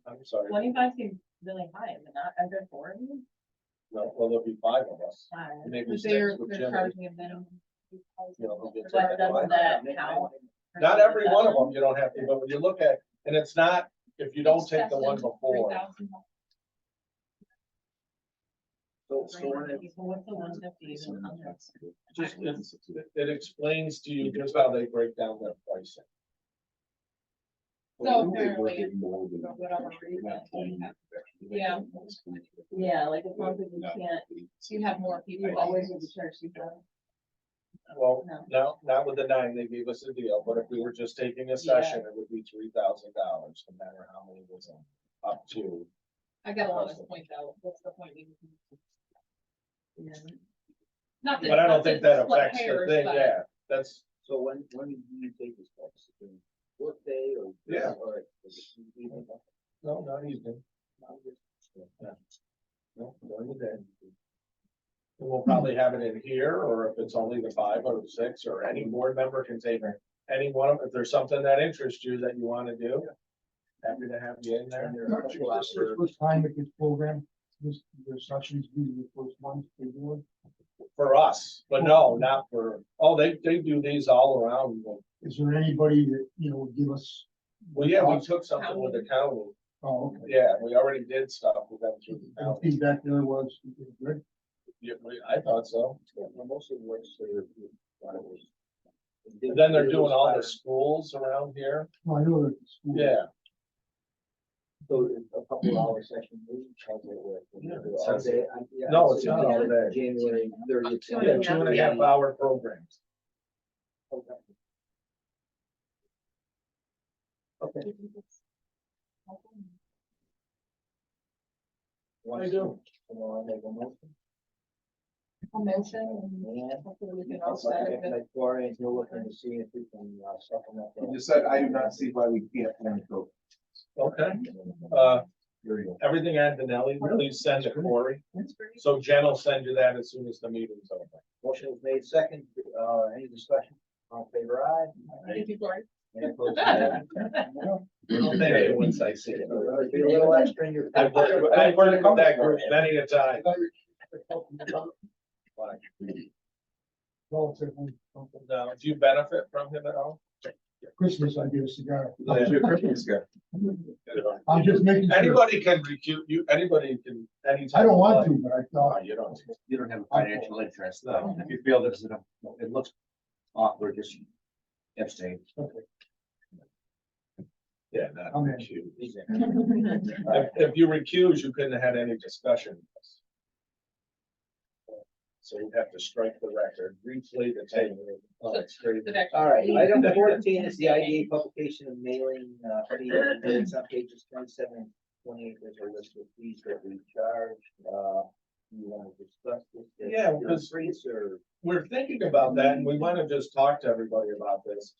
I'm sorry. 25 seems really high, is it not? Are there 4 of you? No, well, there'll be 5 of us. Five. Maybe But 6 with they're Jimmy. charging a minimum. You know, we'll get to But that. doesn't that count? Not every one of them, you don't have to, but when you look at, and it's not, if you don't take the one before. So when it, So what's the 150 even on there? Just, it explains to you just how they break down their pricing. So apparently, for whatever reason, yeah, Yeah, like as long as you can't, you have more people. you always will be charged. Well, No. no, not with the 9, they gave us a deal, but if we were just taking a session, it would be $3,000, no matter how many was up to. I got a lot of point out. What's the point? Yeah. Not But I don't think that split affects the hairs, thing, but- yeah, that's, so when do you take this class? Work day or? Yeah. Or no, not evening. Yeah. No, during the day. And we'll probably have it in here, or if it's only the 5 or the 6, or any board member can take any one of, if there's something that interests you that you want to do. Happy to have you in there. This is the first time with this program, this, the sessions be the first ones they do it. For us, but no, not for, oh, they do these all around. Is there anybody that, you know, would give us? Well, yeah, we took something with the county. Oh, okay. Yeah, we already did stuff with them through the The county. feedback there was good. Yeah, I thought so. Most of the works are. And then they're doing all the schools around here. Well, I know that the school. Yeah. So a couple hour session. All day, yeah, No, I'd it's say not all day. January 30th. Yeah, 2.5 hour programs. Okay. I do. Someone make a motion? I'll mention, and hopefully we can all set it. Like Gloria, and you're looking to see if we can supplement that. You said, I do not see why we can't plan to go. Okay. There you go. Everything Antonelli, really send it Corey. So Jen will send you that as soon as the meeting's over. Motion was made second, any discussion? All in favor, aye? Thank you, Gloria. Any opposed, nay? Hey, once I see it. Be a little extra in your. I've worked with that group many a time. Relatively. Now, do you benefit from him at all? Christmas, I get a cigar. Yeah. I'm just making sure. Anybody can recuse you, anybody can, anytime. I don't want to, but I No, thought. you don't. You don't have a financial interest, though. If you feel this is, it looks awkward, just abstain. Yeah, not I'm in. recuse. If you recuse, you couldn't have had any discussion. So you'd have to strike the record, replay the tape. Oh, it's crazy. All right, item 14 is the IDA publication and mailing, fee. It's on pages 27 and 28, there's a list of fees that we charge. You want to discuss this? Yeah, because- Freeze or? We're thinking about that, and we want to just talk to everybody about this.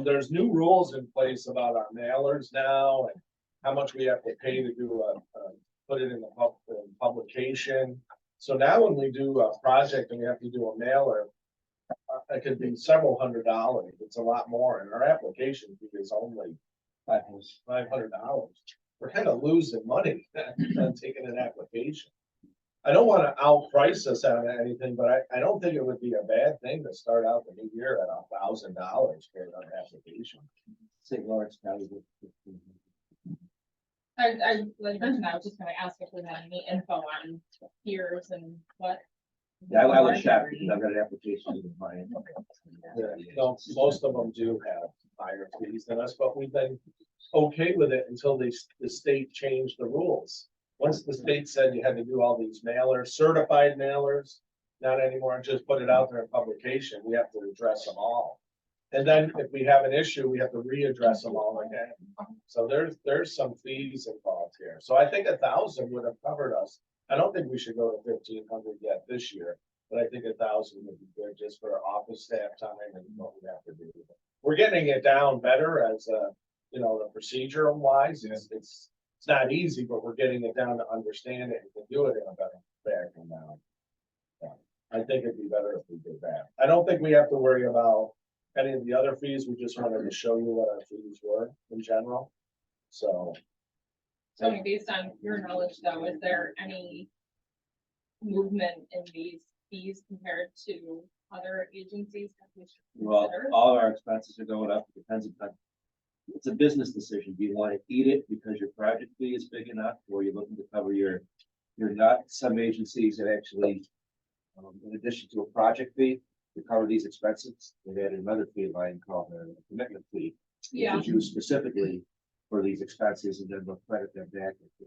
There's new rules in place about our mailers now, and how much we have to pay to do put it in the publication. So now when we do a project and we have to do a mailer, it could be several $100s. It's a lot more, and our application fee is only $500. We're kind of losing money on taking an application. I don't want to outprice us on anything, but I don't think it would be a bad thing to start out the new year at $1,000 for an application. St. Lawrence County. I was just gonna ask if we had any info on peers and what. Yeah, I was shocked because I've got an application in mind. Yeah, no, most of them do have higher fees than us, but we've been okay with it until the state changed the rules. Once the state said you had to do all these mailers, certified mailers, not anymore, just put it out there in publication, we have to address them all. And then if we have an issue, we have to readdress them all again. So there's some fees involved here. So I think 1,000 would have covered us. I don't think we should go to 1,500 yet this year, but I think 1,000 would be good just for office staff time and what we have to do. We're getting it down better as you know, the procedural wise, it's not easy, but we're getting it down to understand it and to do it in a better fashion now. Yeah, I think it'd be better if we did that. I don't think we have to worry about any of the other fees. We just wanted to show you what our fees were in general. So. Tony, based on your knowledge though, is there any movement in these fees compared to other agencies that we should Well, consider? all our expenses are going up. It depends on. It's a business decision. Do you want to eat it because your project fee is big enough, or you're looking to cover your not some agencies that actually, in addition to a project fee, to cover these expenses, they had another fee line called a commitment fee. Yeah. Which is used specifically for these expenses, and then they'll credit them back at the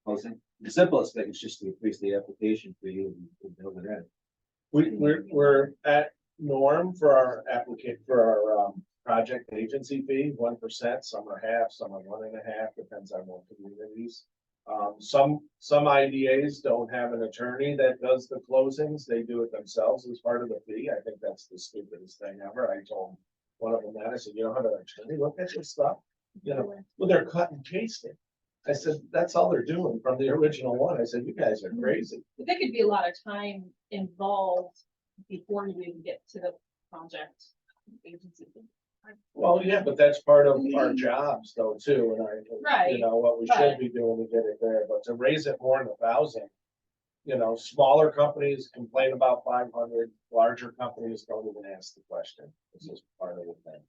closing. The simplest thing is just to increase the application fee and build it in. We're at norm for our applicant, for our project agency fee, 1%, some are half, some are 1.5, depends on what communities. Some IDAs don't have an attorney that does the closings, they do it themselves as part of the fee. I think that's the stupidest thing ever. I told one of them that, I said, you don't have an attorney look at your stuff, you know, well, they're cut and pasting. I said, that's all they're doing from the original one. I said, you guys are crazy. But there could be a lot of time involved before you even get to the project agency. Well, yeah, but that's part of our jobs though, too, and Right, you know, what we should right. be doing to get it there, but to raise it more than 1,000. You know, smaller companies complain about 500, larger companies don't even ask the question. This is part of the thing.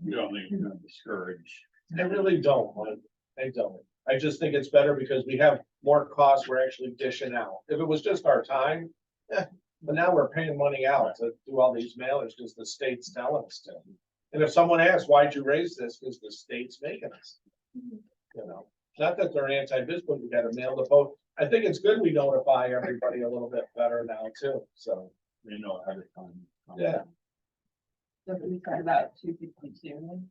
You don't think you're gonna discourage. I really don't, Mike. I don't. I just think it's better because we have more costs we're actually dishing out. If it was just our time, but now we're paying money out to do all these mailers because the state's telling us to. And if someone asks, why'd you raise this? Because the state's making us. You know, not that they're anti-biz, but we gotta mail the vote. I think it's good we notify everybody a little bit better now too, so, You know, ahead of time. yeah. So we said about 252.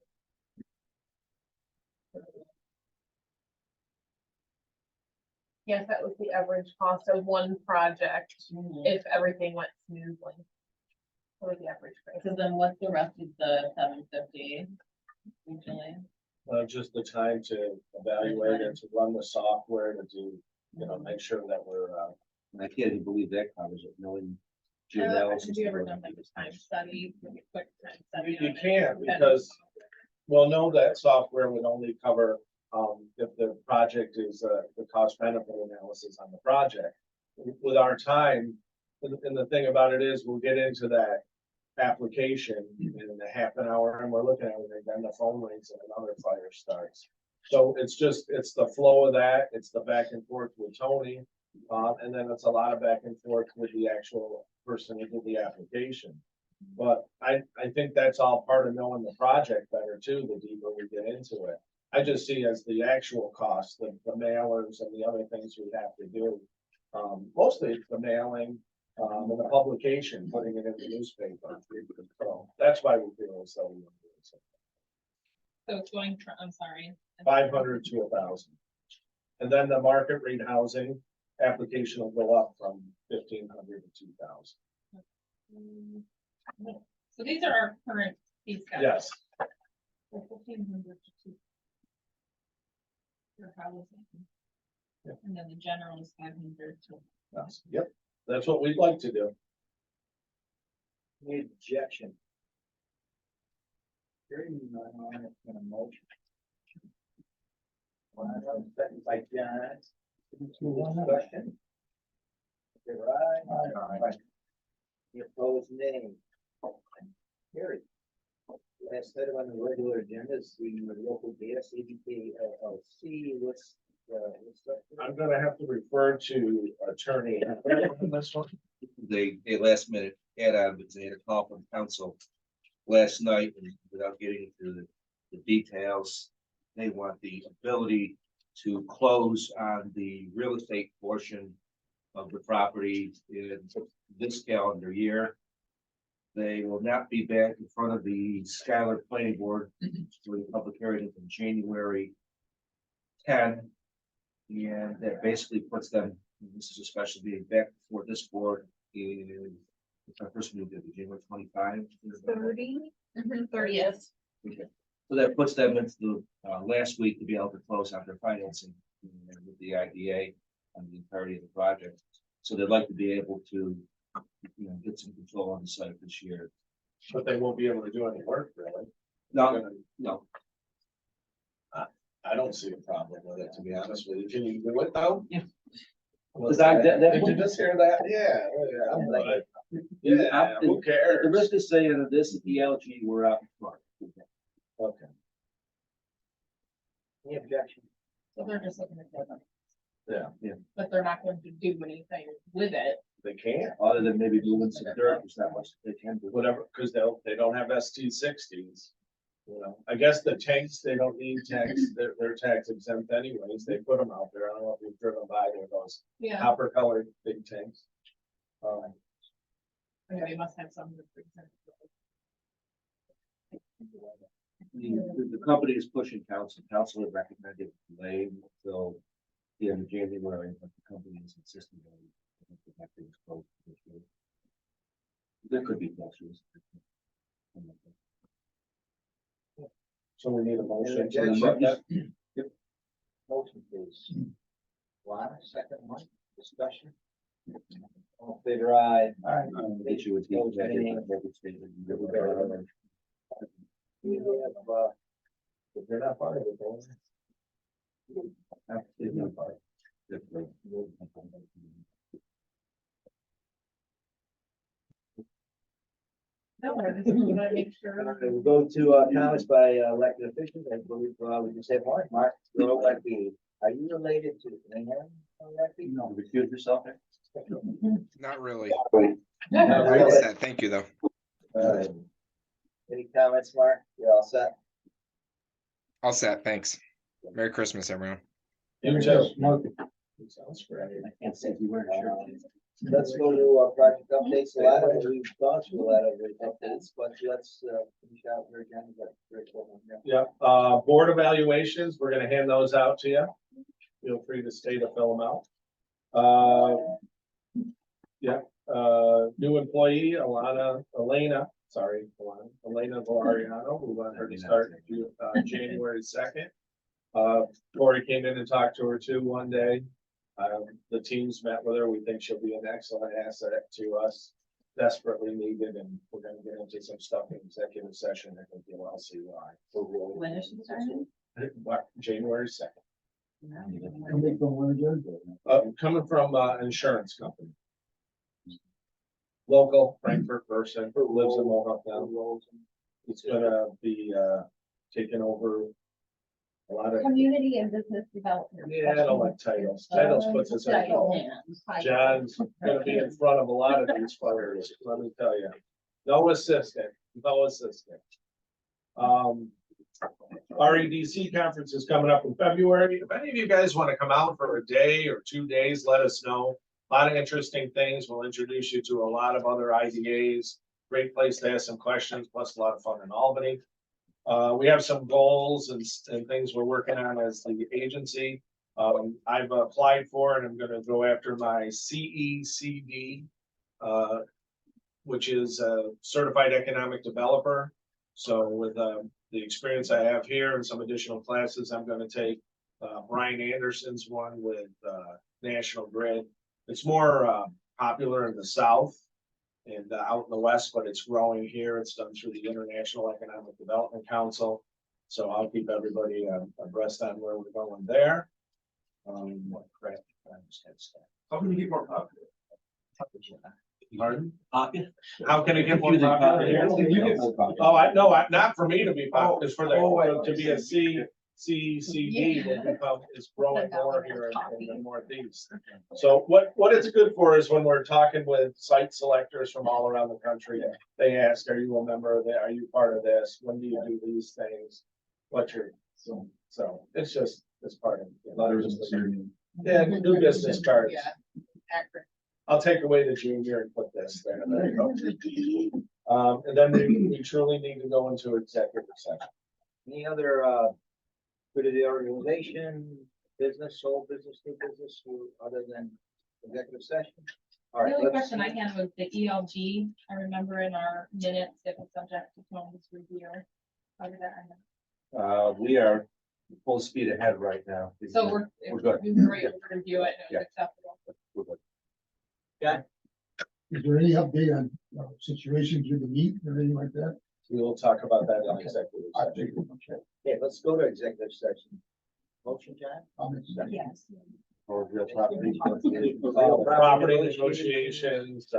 Yes, that was the average cost of one project if everything went smoothly. What was the average price? So then what's the rest of the 750 usually? Just the time to evaluate and to run the software to do, you know, make sure that we're, And I can't even believe that covers it, knowing. Have you ever done like a time study, like a quick time study? you on it? can't because, well, no, that software would only cover, if the project is, the cost benefit analysis on the project. With our time, and the thing about it is, we'll get into that application in a half an hour and we're looking at it, then the phone rings and another fire starts. So it's the flow of that, it's the back and forth with Tony, and then it's a lot of back and forth with the actual person who did the application. But I think that's all part of knowing the project better too, the deeper we get into it. I just see as the actual cost, the mailers and the other things we have to do. Mostly it's the mailing, and the publication, putting it in the newspaper. So that's why we feel as though we want to do it. So it's going, I'm sorry. 500 to 1,000. And then the market rate housing application will go up from 1,500 to 2,000. So these are our current fee schedules. Yes, So 1,500 to 2,000. For housing. Yep. And then the general is 500 to. yes, yep, that's what we'd like to do. Any objection? Hearing none, on it, in a motion. Second by John. Discussion. Okay, right. Any opposed, nay. Carried. Last item on the regular agenda is the local gas ABK LLC. Let's I'm gonna have to refer to attorney on this one. They last minute add on, because they had a call from council last night, and without getting into the details, they want the ability to close on the real estate portion of the property in this calendar year. They will not be back in front of the Skylar Planning Board for the public hearing in January 10. And that basically puts them, this is a special meeting, back before this board in, it's our first meeting, January 25. 30th. Okay. So that puts them into the last week to be able to close out their financing with the IDA on the entirety of the project. So they'd like to be able to, get some control on the site this year. But they won't be able to do any work, really. No, no. I don't see a problem with it, to be honest with you. Can you do it though? Yeah. Did you just hear that? Yeah. I'm like, yeah, who The cares? risk is saying that this is the LG, we're out in front. Okay. Any objection? So they're just looking at them. Yeah, But they're not going to do anything with it. they can't, Other than maybe moving some dirt, there's not much they can do. whatever, because they don't have ST60s. I guess the tanks, they don't need tax, they're tax exempt anyways. They put them out there. I don't know if you've driven by there, those Yeah. copper colored big tanks. They must have some. The company is pushing council. Council had recommended delay until the end of January, but the company is insisting on that things closed this year. There could be fluctuations. So we need a motion. to Yeah, accept that. Yep. Motion please. Lana, second one, discussion. All in favor, aye. Aye. Get you with the executive statement. We have, if they're not part of it, then. Absolutely not part. No, I just want to make sure. We'll go to comments by elected officials. I believe we can say Mark, you're elected. Are you related to Aaron? No, recuse yourself there. Not really. Not I'm all really. set. Thank you, though. Any comments, Mark? You're all set. All set. Thanks. Merry Christmas, everyone. You too. Sounds great. I can't say you weren't sure. Let's go to project updates. A lot of we've gone through a lot of the updates, but let's finish out your agenda. Yeah, board evaluations, we're gonna hand those out to you. Feel free to stay to fill them out. New employee, Elena Valeriano, we want her to start January 2nd. Tori came in and talked to her too one day. The teams met with her. We think she'll be an excellent asset to us, desperately needed, and we're gonna get into some stuff in executive session. I think you'll all see why. When is she starting? January 2nd. Coming from one of those. Coming from insurance company. Local Frankfurt person who lives in Mohawk now. It's gonna be taking over a lot of. Community and business development. Yeah, I don't like titles. Titles puts us in trouble. John's gonna be in front of a lot of these fires, let me tell you. No assistant, no assistant. REDC conference is coming up in February. If any of you guys want to come out for a day or 2 days, let us know. A lot of interesting things. We'll introduce you to a lot of other IDAs. Great place to ask some questions, plus a lot of fun in Albany. We have some goals and things we're working on as the agency. I've applied for and I'm going to go after my CECD, which is a certified economic developer. So with the experience I have here and some additional classes, I'm going to take Brian Anderson's one with National Grid. It's more popular in the South and out in the West, but it's growing here. It's done through the International Economic Development Council. So I'll keep everybody abreast on where we're going there. How can you get more popular? Pardon? Pocket? How can it get more popular? Oh, I know, not for me to be popular, it's for the, to be a CCD will become, is growing more here in the Northeast. So what it's good for is when we're talking with site selectors from all around the country, they ask, are you a member of that? Are you part of this? When do you do these things? What's your, so it's just, it's part of. Yeah, new business cards. Yeah, accurate. I'll take away the junior and put this there. There you go. And then we truly need to go into executive session. Any other, good of the organization, business, sole business, new business, other than executive session? All right. The only let's- question I had was the ELG. I remember in our minutes, it was subject to Tom's review. How did that end up? We are full speed ahead right now. So we're good. we were able to review it and it Yeah. was acceptable. We're good. Is there any update on situations you can meet or anything like that? We will talk about that in Okay. executive I session. think, okay. Okay, let's go to executive session. Motion, John? I'll make a second. Yes. Or real property. Property negotiations,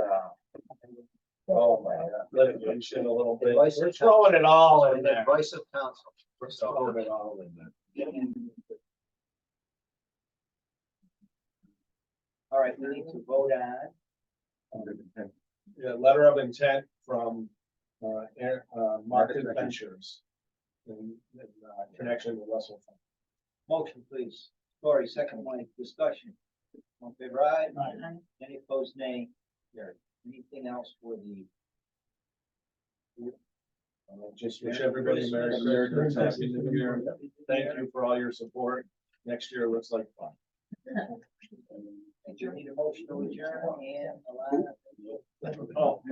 oh my God, litigation a little bit. We're throwing it all in there. Advice of counsel. We're throwing it all in there. All right, we need to vote on. Yeah, letter of intent from Market Ventures in connection with Russell. Motion, please. Cory, second one, discussion. All in favor, aye? Aye. Any opposed, nay? Carried. Anything else for the? Just wish everybody a Merry Christmas, Happy New Year. Thank you for all your support. Next year looks like fun. Do you need a motion to adjourn and allow? Oh,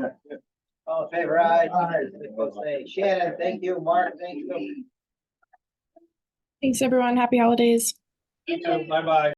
All in favor, aye? Aye. Any opposed, nay? Shannon, thank you. Mark, thank you. Thanks, everyone. Happy holidays. you too. Bye-bye.